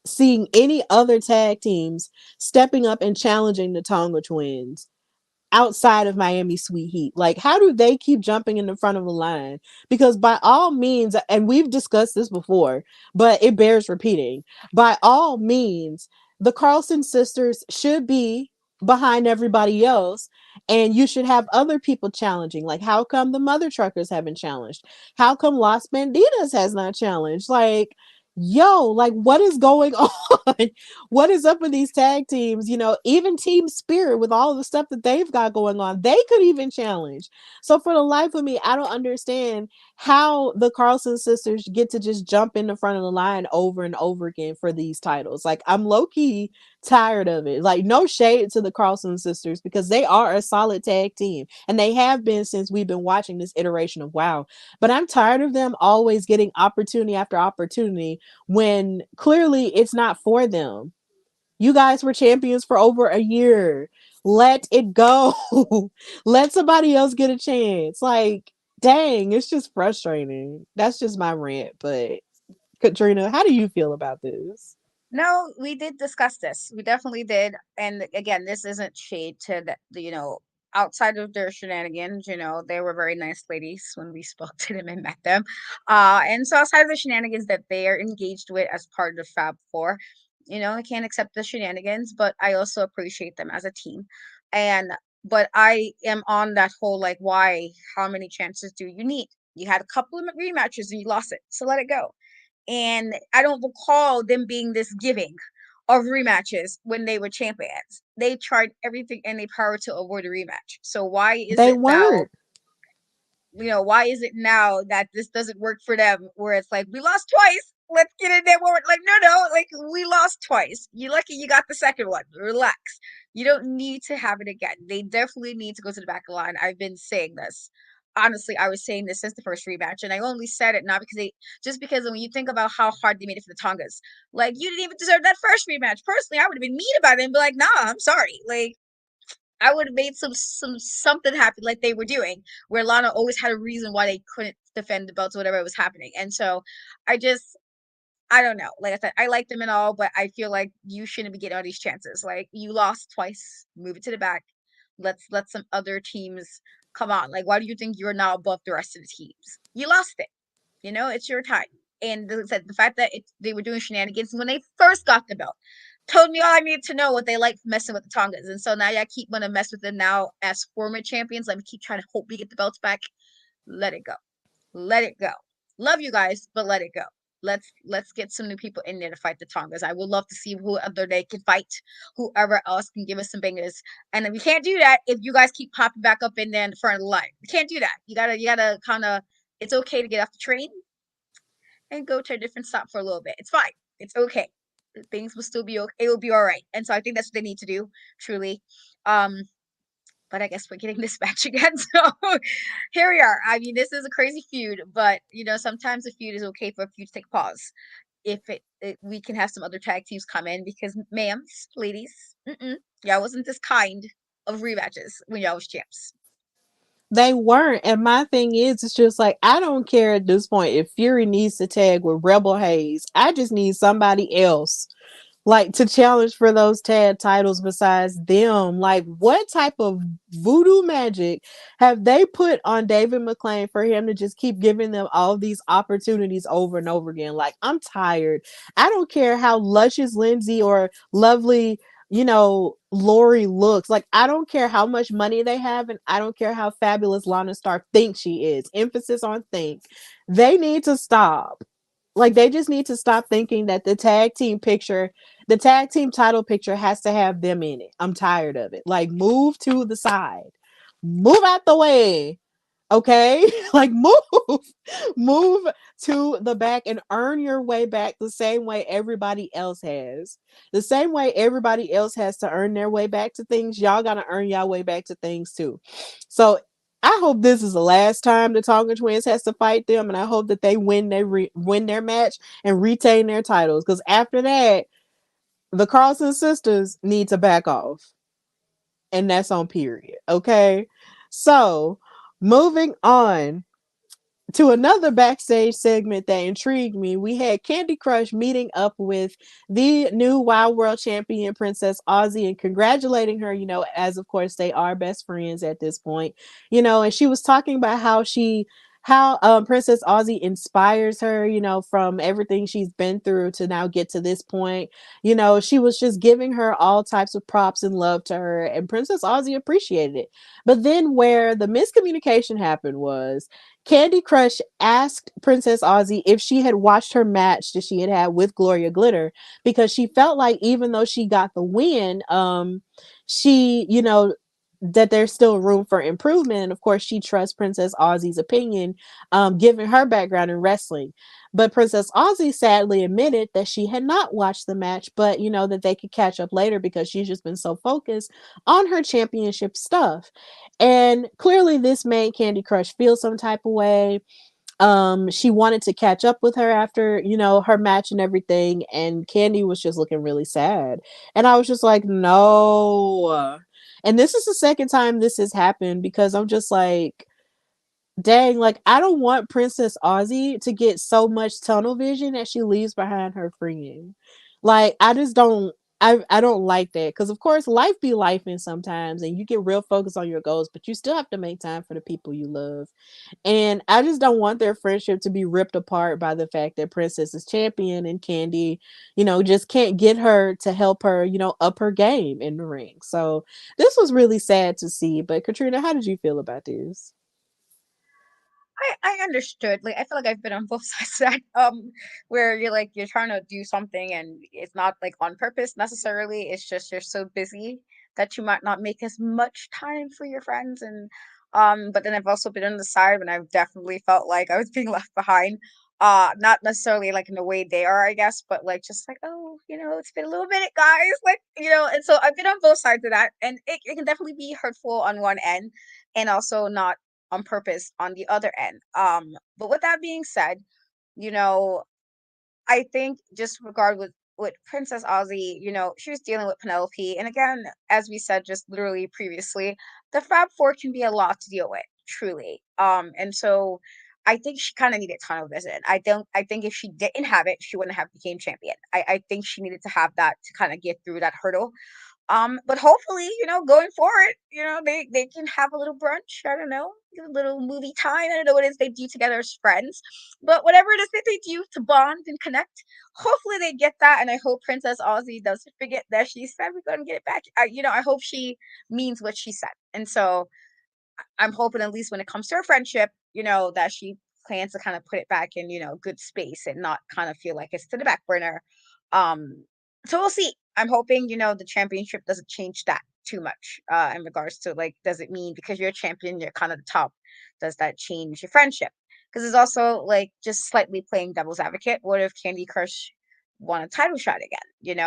seeing any other tag teams stepping up and challenging the Tonga twins outside of Miami Sweet Heat. Like, how do they keep jumping in the front of the line? Because by all means, and we've discussed this before, but it bears repeating, by all means, the Carlson sisters should be behind everybody else, and you should have other people challenging. Like, how come the Mother Truckers haven't challenged? How come Las Bandidas has not challenged? Like, yo, like, what is going on? What is up with these tag teams? You know, even Team Spirit, with all the stuff that they've got going on, they could even challenge. So for the life of me, I don't understand how the Carlson sisters get to just jump in the front of the line over and over again for these titles. Like, I'm low-key tired of it. Like, no shade to the Carlson sisters, because they are a solid tag team, and they have been since we've been watching this iteration of WoW. But I'm tired of them always getting opportunity after opportunity when clearly it's not for them. You guys were champions for over a year. Let it go. Let somebody else get a chance. Like, dang, it's just frustrating. That's just my rant. But Katrina, how do you feel about this? No, we did discuss this. We definitely did. And again, this isn't shade to outside of their shenanigans, they were very nice ladies when we spoke to them and met them. And so outside of the shenanigans that they are engaged with as part of the Fab Four, I can't accept the shenanigans, but I also appreciate them as a team. And but I am on that whole like, why, how many chances do you need? You had a couple of rematches and you lost it. So let it go. And I don't recall them being this giving of rematches when they were champions. They tried everything in their power to avoid a rematch. So why is They it now, weren't. why is it now that this doesn't work for them where it's like, we lost twice, let's get in there more? Like, no, like, we lost twice, you lucky you got the second one, relax. You don't need to have it again. They definitely need to go to the back of the line. I've been saying this. Honestly, I was saying this since the first rematch, and I only said it not because just because when you think about how hard they made it for the Tongas, like, you didn't even deserve that first rematch. Personally, I would have been mean about it and be like, nah, I'm sorry. Like, I would have made something happen like they were doing, where Lana always had a reason why they couldn't defend the belts or whatever was happening. And so I just I don't know. Like I said, I like them and all, but I feel like you shouldn't be getting all these chances. Like, you lost twice, move it to the back. Let's let some other teams come on. Like, why do you think you're now above the rest of the teams? You lost it. It's your time. And the fact that they were doing shenanigans when they first got the belt told me all I needed to know what they like messing with the Tongas. And so now I keep want to mess with them now as former champions. Let me keep trying to hope we get the belts back. Let it go. Let it go. Love you guys, but let it go. Let's get some new people in there to fight the Tongas. I would love to see who other they can fight, whoever else can give us some bangers. And we can't do that if you guys keep popping back up in there in the front of the line. We can't do that. You gotta kind of. It's okay to get off the train and go to a different stop for a little bit. It's fine. It's okay. Things will still be okay. It will be all right. And so I think that's what they need to do, truly. Um, but I guess we're getting this match again. So here we are. I mean, this is a crazy feud, but sometimes a feud is okay for a feud to take a pause. If we can have some other tag teams come in, because ma'ams, ladies, y'all wasn't this kind of rematches when y'all was champs. They weren't. And my thing is, it's just like, I don't care at this point if Fury needs to tag with Rebel Hayes. I just need somebody else, like, to challenge for those tag titles besides them. Like, what type of voodoo magic have they put on David McLean for him to just keep giving them all these opportunities over and over again? Like, I'm tired. I don't care how luscious Lindsay or lovely, Lori looks. Like, I don't care how much money they have, and I don't care how fabulous Lana Star thinks she is. Emphasis on think. They need to stop. Like, they just need to stop thinking that the tag team title picture has to have them in it. I'm tired of it. Like, move to the side. Move out the way Okay? Like move to the back and earn your way back the same way everybody else has. The same way everybody else has to earn their way back to things, y'all got to earn y'all way back to things too. So I hope this is the last time the Tonga Twins has to fight them, and I hope that they win their match and retain their titles, cuz after that the Carlson sisters need to back off, and that's on period. Okay? So, moving on to another backstage segment that intrigued me, we had Kandi Krush meeting up with the new Wild World champion, Princess Aussie, and congratulating her, as of course they are best friends at this point, and she was talking about how Princess Aussie inspires her, from everything she's been through to now get to this point. She was just giving her all types of props and love to her, and Princess Aussie appreciated it. But then where the miscommunication happened was Kandi Krush asked Princess Aussie if she had watched her match that she had with Gloria Glitter, because she felt like even though she got the win, she, that there's still room for improvement. And of course, she trusts Princess Aussie's opinion, given her background in wrestling. But Princess Aussie sadly admitted that she had not watched the match, but that they could catch up later because she's just been so focused on her championship stuff. And clearly, this made Kandi Krush feel some type of way. She wanted to catch up with her after, her match and everything. And Kandi was just looking really sad. And I was just like, no. And this is the second time this has happened, because I'm just like, dang, like I don't want Princess Aussie to get so much tunnel vision that she leaves behind her friend. Like I just don't I don't like that, because of course life be lifing sometimes and you get real focused on your goals, but you still have to make time for the people you love. And I just don't want their friendship to be ripped apart by the fact that Princess is champion and Kandi, just can't get her to help her, up her game in the ring. So this was really sad to see. But Katrina, how did you feel about this? I understood. Like I feel like I've been on both sides of that. Where you're trying to do something and it's not like on purpose necessarily. It's just you're so busy that you might not make as much time for your friends. And but then I've also been on the side when I've definitely felt like I was being left behind. Not necessarily like in the way they are, I guess, but like just like, oh, it's been a little minute, guys. Like, and so I've been on both sides of that, and it can definitely be hurtful on one end and also not on purpose on the other end. But with that being said, you know, I think just regard with Princess Aussie, she was dealing with Penelope. And again, as we said just literally previously, the Fab Four can be a lot to deal with, truly. And so I think she kind of needed tunnel vision. I think if she didn't have it, she wouldn't have became champion. I think she needed to have that to kind of get through that hurdle. But hopefully, going forward, they can have a little brunch. I don't know, a little movie time. I don't know what it is they do together as friends, but whatever it is that they do to bond and connect, hopefully they get that. And I hope Princess Aussie doesn't forget that she said we're going to get it back. I hope she means what she said, and so I'm hoping at least when it comes to her friendship, that she plans to kind of put it back in, good space and not kind of feel like it's to the back burner. So we'll see. I'm hoping, the championship doesn't change that too much, in regards to like, does it mean because you're a champion, you're kind of the top, does that change your friendship? Because it's also like just slightly playing devil's advocate. What if Candy Crush won a title shot again?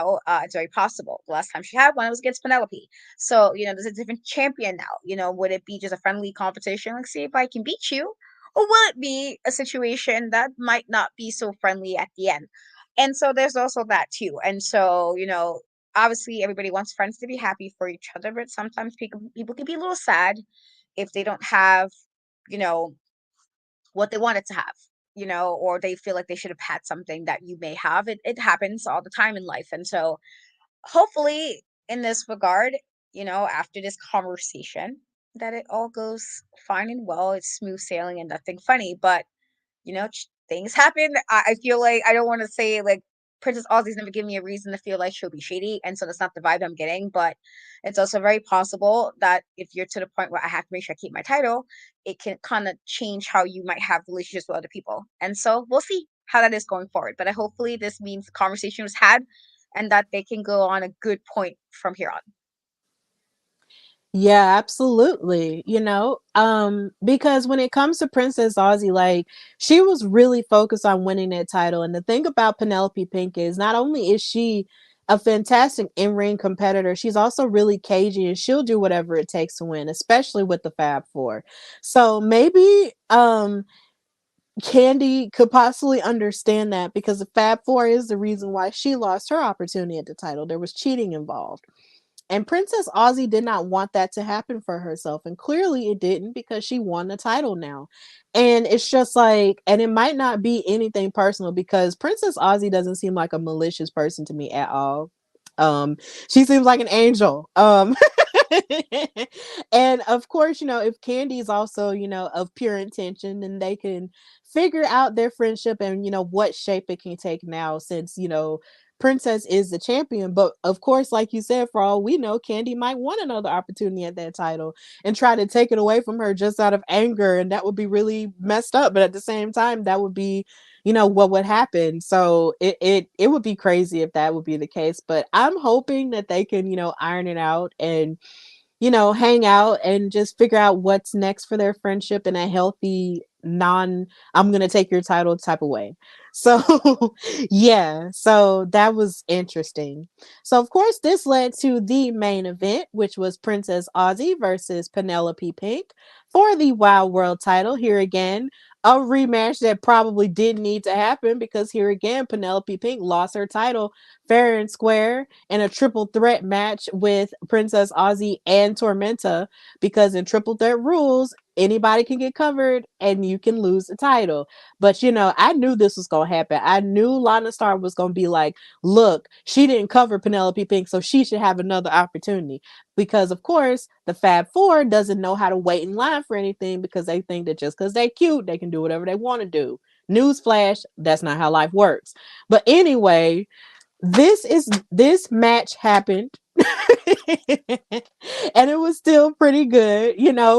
It's very possible. The last time she had one, it was against Penelope. So, there's a different champion now. Would it be just a friendly competition? Like, see if I can beat you. Or will it be a situation that might not be so friendly at the end? And so there's also that too. And so, obviously everybody wants friends to be happy for each other, but sometimes people can be a little sad if they don't have, you know, what they wanted to have, or they feel like they should have had something that you may have. It happens all the time in life. And so hopefully in this regard, after this conversation, that it all goes fine and well. It's smooth sailing and nothing funny, but things happen. I feel like I don't want to say like Princess Aussie's never given me a reason to feel like she'll be shady, and so that's not the vibe I'm getting. But it's also very possible that if you're to the point where I have to make sure I keep my title, it can kind of change how you might have relationships with other people. And so we'll see how that is going forward. But I hopefully this means the conversation was had and that they can go on a good point from here on. Yeah, absolutely. Because when it comes to Princess Aussie, like she was really focused on winning that title. And the thing about Penelope Pink is not only is she a fantastic in-ring competitor, she's also really cagey and she'll do whatever it takes to win, especially with the Fab Four. So maybe Kandi could possibly understand that because the Fab Four is the reason why she lost her opportunity at the title. There was cheating involved. And Princess Aussie did not want that to happen for herself. And clearly it didn't because she won the title now. And it's just like, and it might not be anything personal because Princess Aussie doesn't seem like a malicious person to me at all. She seems like an angel. And of course, if Candy is also, of pure intention, then they can figure out their friendship and, what shape it can take now since, Princess is the champion. But of course, like you said, for all we know, Candy might want another opportunity at that title and try to take it away from her just out of anger. And that would be really messed up. But at the same time, that would be, what would happen. So it would be crazy if that would be the case. But I'm hoping that they can, iron it out and hang out and just figure out what's next for their friendship in a healthy, I'm going to take your title type of way. So, yeah, so that was interesting. So, of course, this led to the main event, which was Princess Aussie versus Penelope Pink for the Wild World title. Here again, a rematch that probably didn't need to happen because here again, Penelope Pink lost her title fair and square in a triple threat match with Princess Aussie and Tormenta because in triple threat rules, anybody can get covered and you can lose the title. But I knew this was gonna happen. I knew Lana Star was gonna be like, look, she didn't cover Penelope Pink, so she should have another opportunity. Because of course, the Fab Four doesn't know how to wait in line for anything because they think that just because they're cute, they can do whatever they want to do. Newsflash, that's not how life works. But anyway, this match happened and it was still pretty good,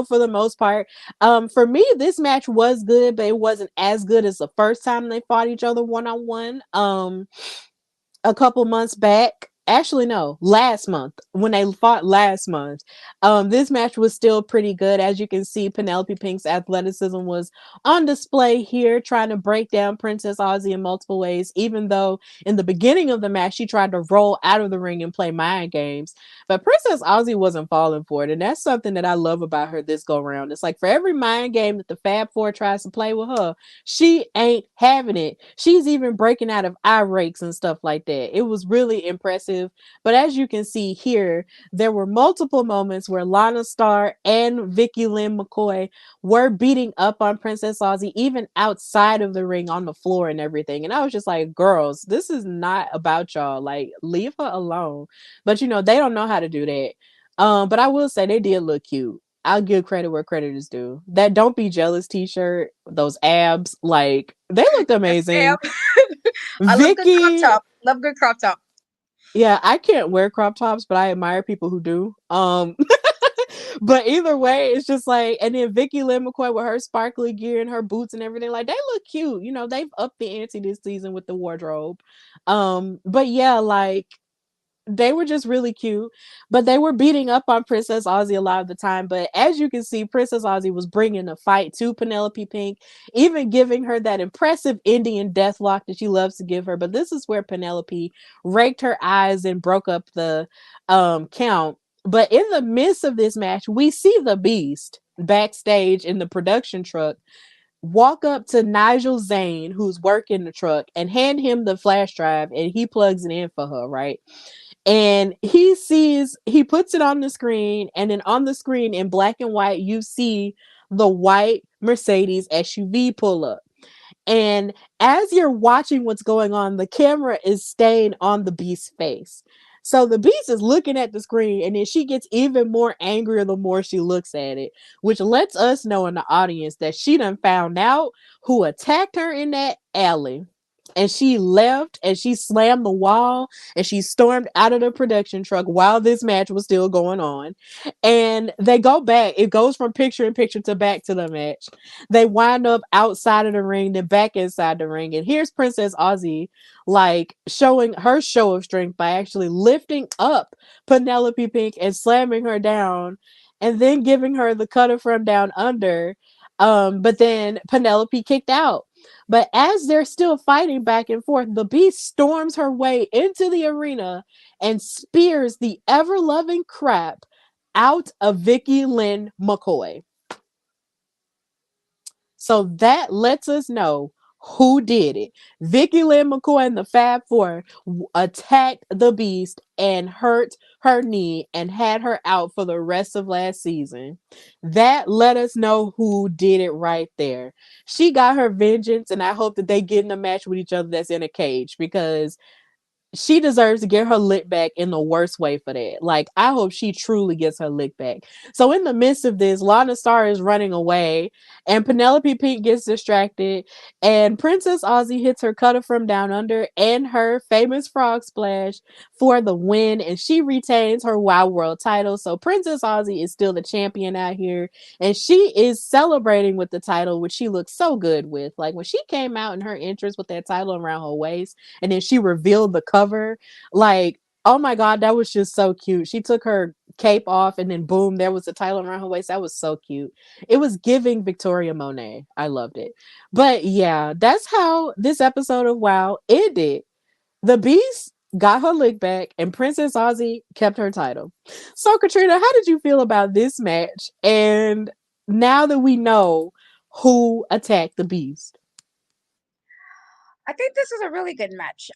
for the most part. For me, this match was good, but it wasn't as good as the first time they fought each other one-on-one. A couple months back. Actually, no, last month when they fought last month. This match was still pretty good. As you can see, Penelope Pink's athleticism was on display here, trying to break down Princess Aussie in multiple ways, even though in the beginning of the match, she tried to roll out of the ring and play mind games. But Princess Aussie wasn't falling for it. And that's something that I love about her this go round. It's like for every mind game that the Fab Four tries to play with her, she ain't having it. She's even breaking out of eye rakes and stuff like that. It was really impressive. But as you can see here, there were multiple moments where Lana Star and Vicky Lynn McCoy were beating up on Princess Aussie, even outside of the ring on the floor and everything. And I was just like, girls, this is not about y'all. Like, leave her alone. But they don't know how to do that. But I will say they did look cute. I'll give credit where credit is due. That "Don't Be Jealous" t-shirt, those abs, like they looked Yes, ma'am. amazing. I love good crop Vicky, top. Love good crop top. yeah, I can't wear crop tops, but I admire people who do. But either way, it's just like, and then Vicky Lynn McCoy with her sparkly gear and her boots and everything, like they look cute. They've upped the ante this season with the wardrobe. But yeah, like they were just really cute, but they were beating up on Princess Aussie a lot of the time. But as you can see, Princess Aussie was bringing a fight to Penelope Pink, even giving her that impressive Indian death lock that she loves to give her. But this is where Penelope raked her eyes and broke up the count. But in the midst of this match, we see the Beast backstage in the production truck walk up to Nigel Zane, who's working the truck, and hand him the flash drive, and he plugs it in for her, right? And he puts it on the screen, and then on the screen in black and white, you see the white Mercedes SUV pull up. And as you're watching what's going on, the camera is staying on the Beast's face. So the Beast is looking at the screen, and then she gets even more angrier the more she looks at it, which lets us know in the audience that she done found out who attacked her in that alley. And she left and she slammed the wall and she stormed out of the production truck while this match was still going on. And they go back. It goes from picture in picture to back to the match. They wind up outside of the ring, then back inside the ring. And here's Princess Aussie, like showing her show of strength by actually lifting up Penelope Pink and slamming her down. and then giving her the cutter from down under. But then Penelope kicked out. But as they're still fighting back and forth, the Beast storms her way into the arena and spears the ever loving crap out of Vicky Lynn McCoy. So that lets us know who did it. Vicky Lynn McCoy and the Fab Four attacked the Beast and hurt her knee and had her out for the rest of last season. That let us know who did it right there. She got her vengeance, and I hope that they get in a match with each other that's in a cage, because she deserves to get her lick back in the worst way for that. Like, I hope she truly gets her lick back. So in the midst of this, Lana Star is running away, and Penelope Pink gets distracted, and Princess Aussie hits her cutter from down under and her famous frog splash for the win, and she retains her Wild World title. So Princess Aussie is still the champion out here, and she is celebrating with the title, which she looks so good with. Like, when she came out in her entrance with that title around her waist, and then she revealed the cover, like, oh my god, that was just so cute. She took her cape off, and then boom, there was the title around her waist. That was so cute. It was giving Victoria Monet. I loved it. But yeah, that's how this episode of WoW ended. The Beast got her lick back, and Princess Aussie kept her title. So Katrina, how did you feel about this match, and now that we know who attacked the Beast? I think this is a really good match.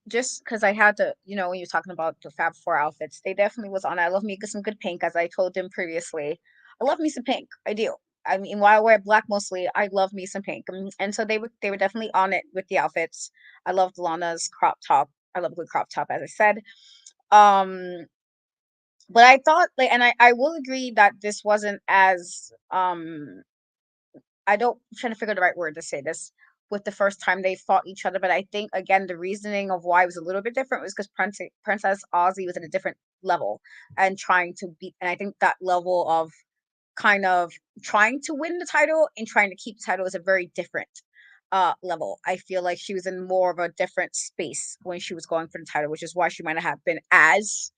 Just because I had to, when you're talking about the Fab Four outfits, they definitely was on. I love me some good pink, as I told them previously. I love me some pink. I do. I mean, while I wear black mostly, I love me some pink. And so they were definitely on it with the outfits. I loved Lana's crop top. I love a good crop top, as I said. Um, but I thought, like, and I will agree that this wasn't as I don't I'm trying to figure the right word to say this, with the first time they fought each other. But I think, again, the reasoning of why it was a little bit different was because Princess Aussie was at a different level and trying to beat, and I think that level of kind of trying to win the title and trying to keep the title is a very different level. I feel like she was in more of a different space when she was going for the title, which is why she might not have been as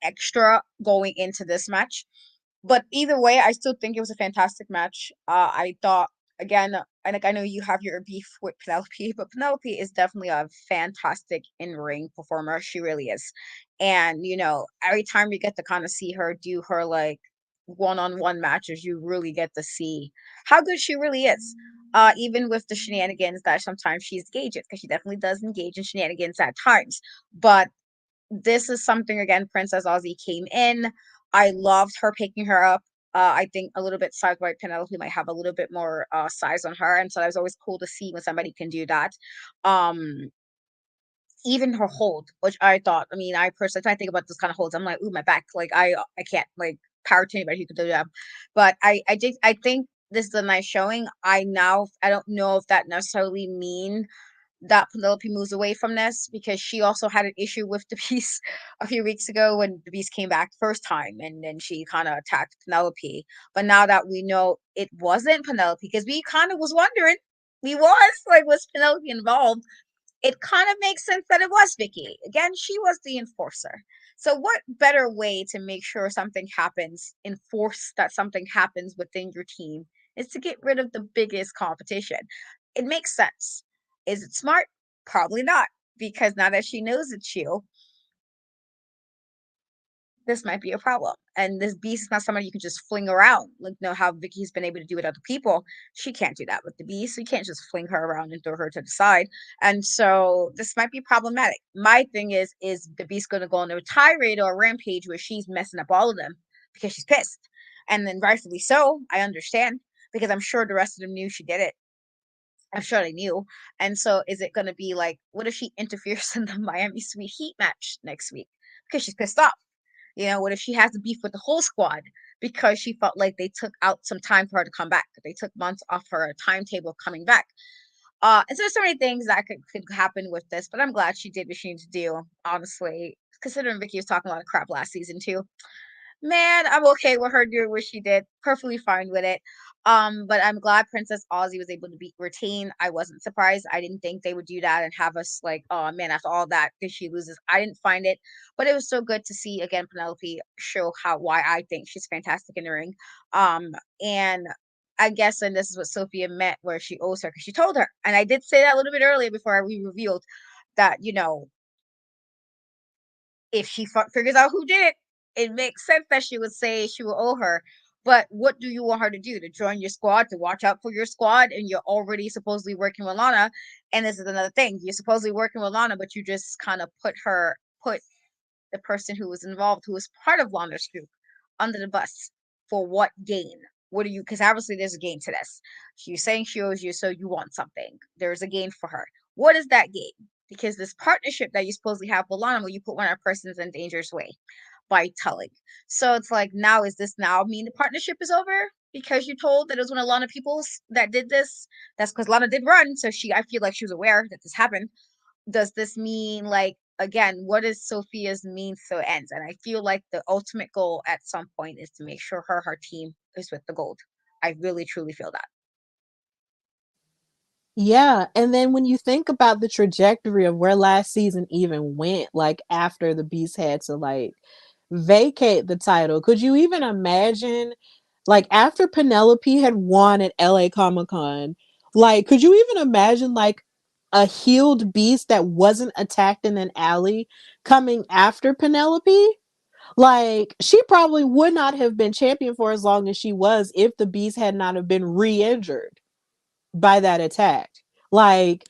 extra going into this match. But either way, I still think it was a fantastic match. I thought, again, and like, I know you have your beef with Penelope, but Penelope is definitely a fantastic in ring performer. She really is. And every time you get to kind of see her do her like one-on-one matches, you really get to see how good she really is. Even with the shenanigans that sometimes she engages, because she definitely does engage in shenanigans at times. But this is something, again, Princess Aussie came in. I loved her picking her up. I think a little bit size wide Penelope might have a little bit more size on her, and so that was always cool to see when somebody can do that. Um, Even her hold, which I thought, I mean, I personally, when I think about this kind of holds, I'm like, ooh, my back, like I can't like power to anybody who could do that. But I think this is a nice showing. I don't know if that necessarily mean that Penelope moves away from this, because she also had an issue with the Beast a few weeks ago when the Beast came back first time, and then she kind of attacked Penelope. But now that we know it wasn't Penelope, because we kind of was wondering, was Penelope involved? It kind of makes sense that it was Vicky. Again, she was the enforcer. So what better way to make sure something happens, enforce that something happens within your team, is to get rid of the biggest competition. It makes sense. Is it smart? Probably not, because now that she knows it's you, this might be a problem. And this Beast is not somebody you can just fling around. Like, how Vicky's been able to do with other people. She can't do that with the Beast. So you can't just fling her around and throw her to the side. And so this might be problematic. My thing is the Beast going to go on a tirade or a rampage where she's messing up all of them because she's pissed? And then rightfully so, I understand, because I'm sure the rest of them knew she did it. I'm sure they knew. And so is it going to be like, what if she interferes in the Miami Sweet Heat match next week because she's pissed off? What if she has a beef with the whole squad because she felt like they took out some time for her to come back? They took months off her timetable of coming back. And so there's so many things that could happen with this, but I'm glad she did what she needed to do, honestly. Considering Vicky was talking a lot of crap last season too. Man, I'm okay with her doing what she did. Perfectly fine with it. But I'm glad Princess Aussie was able to be retained. I wasn't surprised. I didn't think they would do that and have us like, oh man, after all that, because she loses. I didn't find it, but it was so good to see again Penelope show how why I think she's fantastic in the ring. Um, and I guess, and this is what Sophia meant, where she owes her because she told her, and I did say that a little bit earlier before we revealed that if she figures out who did it, it makes sense that she would say she will owe her. But what do you want her to do? To join your squad, to watch out for your squad, and you're already supposedly working with Lana. And this is another thing: you're supposedly working with Lana, but you just kind of put the person who was involved, who was part of Lana's group, under the bus. For what gain? What do you? Because obviously there's a gain to this. She's saying she owes you, so you want something. There's a gain for her. What is that gain? Because this partnership that you supposedly have with Lana, where you put one of our persons in dangerous way by telling. So it's like, now is this now mean the partnership is over? Because you told that it was one of Lana people's that did this. That's because Lana did run, so I feel like she was aware that this happened. Does this mean, like, again, what is Sophia's means so ends? And I feel like the ultimate goal at some point is to make sure her team is with the gold. I really truly feel that. Yeah, and then when you think about the trajectory of where last season even went, like after the Beast had to like vacate the title, could you even imagine, like after Penelope had won at LA Comic Con, like could you even imagine like a healed Beast that wasn't attacked in an alley coming after Penelope? Like she probably would not have been champion for as long as she was if the Beast had not have been re-injured by that attack. Like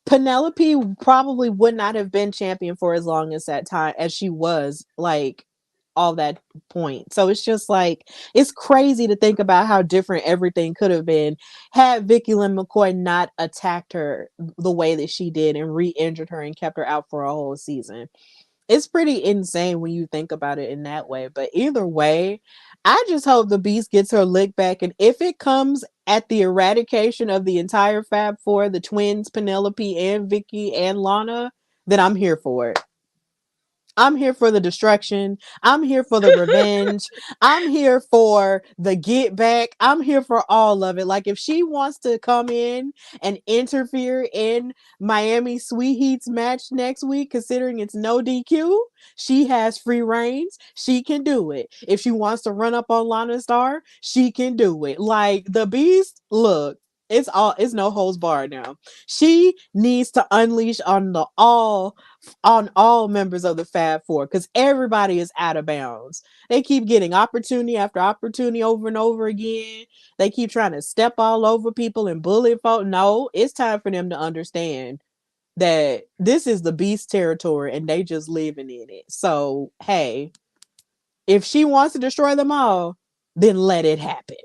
Penelope probably would not have been champion for as long as that time as she was, like all that point. So it's just like it's crazy to think about how different everything could have been had Vicky Lynn McCoy not attacked her the way that she did and re-injured her and kept her out for a whole season. It's pretty insane when you think about it in that way. But either way, I just hope the Beast gets her lick back. And if it comes at the eradication of the entire Fab Four, the twins, Penelope and Vicky and Lana, then I'm here for it. I'm here for the destruction. I'm here for the revenge. I'm here for the get back. I'm here for all of it. Like if she wants to come in and interfere in Miami Sweet Heat's match next week, considering it's no DQ, she has free reigns. She can do it. If she wants to run up on Lana Star, she can do it. Like the Beast, look, it's no holds barred now. She needs to unleash on all members of the Fab Four because everybody is out of bounds. They keep getting opportunity after opportunity over and over again. They keep trying to step all over people and bully folk. No, it's time for them to understand that this is the Beast territory and they just living in it. So, hey, if she wants to destroy them all, then let it happen.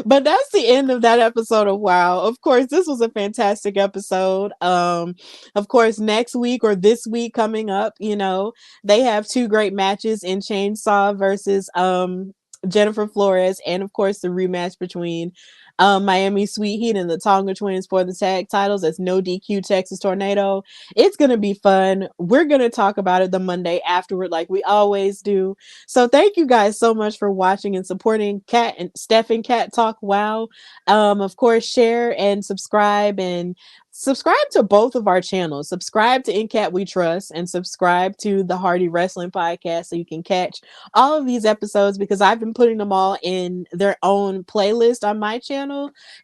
But that's the end of that episode of Wow. Of course, this was a fantastic episode. Of course, next week or this week coming up, they have two great matches in Chainsaw versus Jennifer Flores, and of course the rematch between Miami Sweet Heat and the Tonga Twins for the tag titles. That's no DQ Texas Tornado. It's gonna be fun. We're gonna talk about it the Monday afterward, like we always do. So thank you guys so much for watching and supporting Cat and Steph and Cat Talk Wow. Of course, share and subscribe to both of our channels. Subscribe to In Cat We Trust and subscribe to the Hardy Wrestling Podcast so you can catch all of these episodes because I've been putting them all in their own playlist on my channel.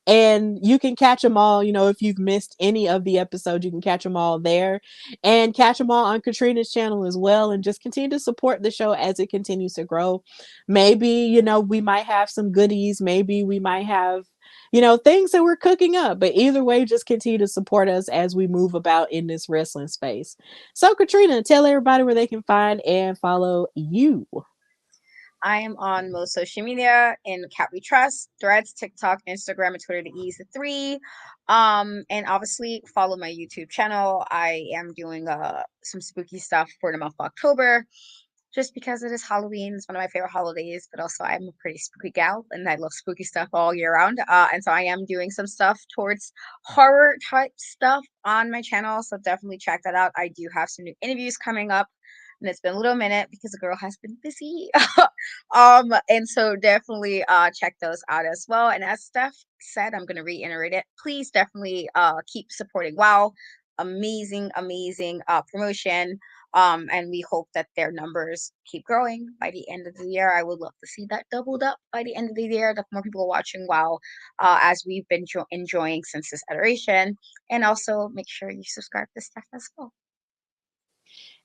And you can catch them all, if you've missed any of the episodes, you can catch them all there and catch them all on Katrina's channel as well. And just continue to support the show as it continues to grow. Maybe, we might have some goodies. Maybe we might have things that we're cooking up. But either way, just continue to support us as we move about in this wrestling space. So, Katrina, tell everybody where they can find and follow you. I am on most social media in Cat We Trust, Threads, TikTok, Instagram, and Twitter. The E is the three. And obviously follow my YouTube channel. I am doing some spooky stuff for the month of October, just because it is Halloween. It's one of my favorite holidays, but also I'm a pretty spooky gal and I love spooky stuff all year round. And so I am doing some stuff towards horror type stuff on my channel. So definitely check that out. I do have some new interviews coming up and it's been a little minute because the girl has been busy. And so definitely check those out as well. And as Steph said, I'm gonna reiterate it. Please definitely keep supporting WoW. Amazing, amazing promotion. And we hope that their numbers keep growing by the end of the year. I would love to see that doubled up by the end of the year. That more people are watching WoW, as we've been enjoying since this iteration. And also make sure you subscribe to Steph as well.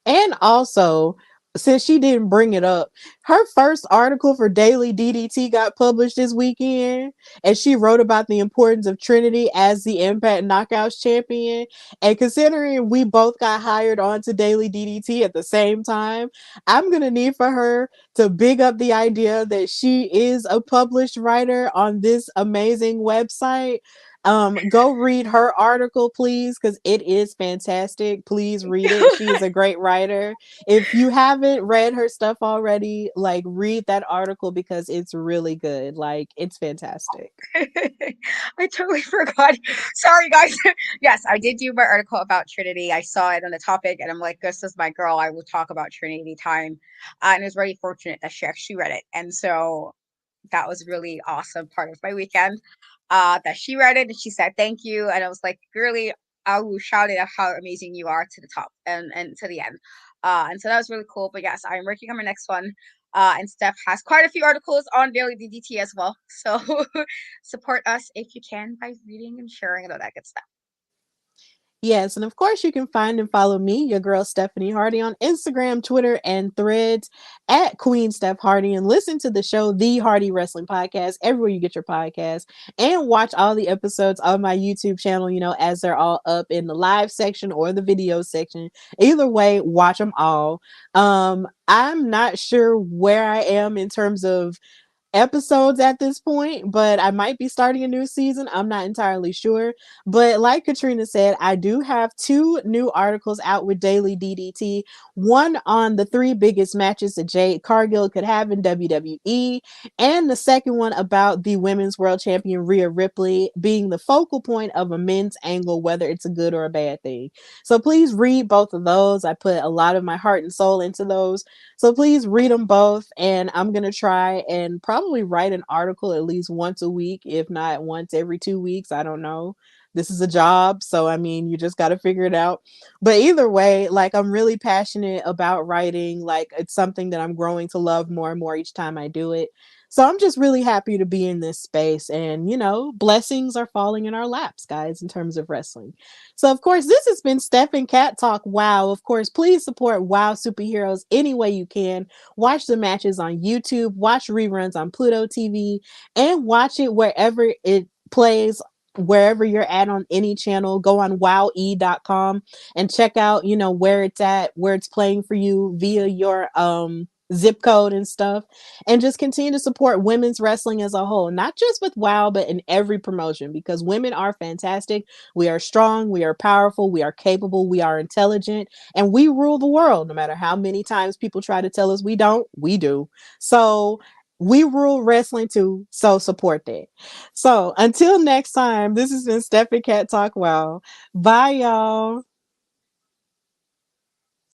And also, since she didn't bring it up, her first article for Daily DDT got published this weekend, and she wrote about the importance of Trinity as the Impact Knockouts champion. And considering we both got hired onto Daily DDT at the same time, I'm gonna need for her to big up the idea that she is a published writer on this amazing website. Go read her article, please, because it is fantastic. Please read it. She is a great writer. If you haven't read her stuff already, like, read that article because it's really good. Like, it's fantastic. I totally forgot. Sorry, guys. Yes, I did do my article about Trinity. I saw it on the topic, and I'm like, this is my girl. I will talk about Trinity time. And it was very fortunate that she actually read it. And so that was really awesome part of my weekend. That she read it and she said thank you. And I was like, really, I will shout it out how amazing you are to the top and to the end. And so that was really cool. But yes, I'm working on my next one. And Steph has quite a few articles on Daily DDT as well. So support us if you can by reading and sharing and all that good stuff. Yes, and of course you can find and follow me, your girl Stephanie Hardy, on Instagram, Twitter, and Threads at Queen Steph Hardy, and listen to the show The Hardy Wrestling Podcast everywhere you get your podcast, and watch all the episodes of my YouTube channel, as they're all up in the live section or the video section. Either way, watch them all. I'm not sure where I am in terms of episodes at this point, but I might be starting a new season. I'm not entirely sure. But like Katrina said, I do have two new articles out with Daily DDT. One on the three biggest matches that Jade Cargill could have in WWE, and the second one about the women's world champion Rhea Ripley being the focal point of a men's angle, whether it's a good or a bad thing. So please read both of those. I put a lot of my heart and soul into those. So please read them both, and I'm going to try and probably write an article at least once a week, if not once every 2 weeks. I don't know. This is a job, so I mean, you just got to figure it out. But either way, like, I'm really passionate about writing. Like, it's something that I'm growing to love more and more each time I do it. So I'm just really happy to be in this space, and blessings are falling in our laps, guys, in terms of wrestling. So, of course, this has been Steph and Cat Talk WoW. Of course, please support WoW superheroes any way you can. Watch the matches on YouTube, watch reruns on Pluto TV, and watch it wherever it plays. Wherever you're at on any channel, go on wowe.com and check out, where it's at, where it's playing for you via your zip code and stuff, and just continue to support women's wrestling as a whole, not just with WoW, but in every promotion, because women are fantastic. We are strong, we are powerful, we are capable, we are intelligent, and we rule the world. No matter how many times people try to tell us we don't, we do. So we rule wrestling too, so support that. So until next time, this has been Steph and Cat Talk WoW. Bye, y'all.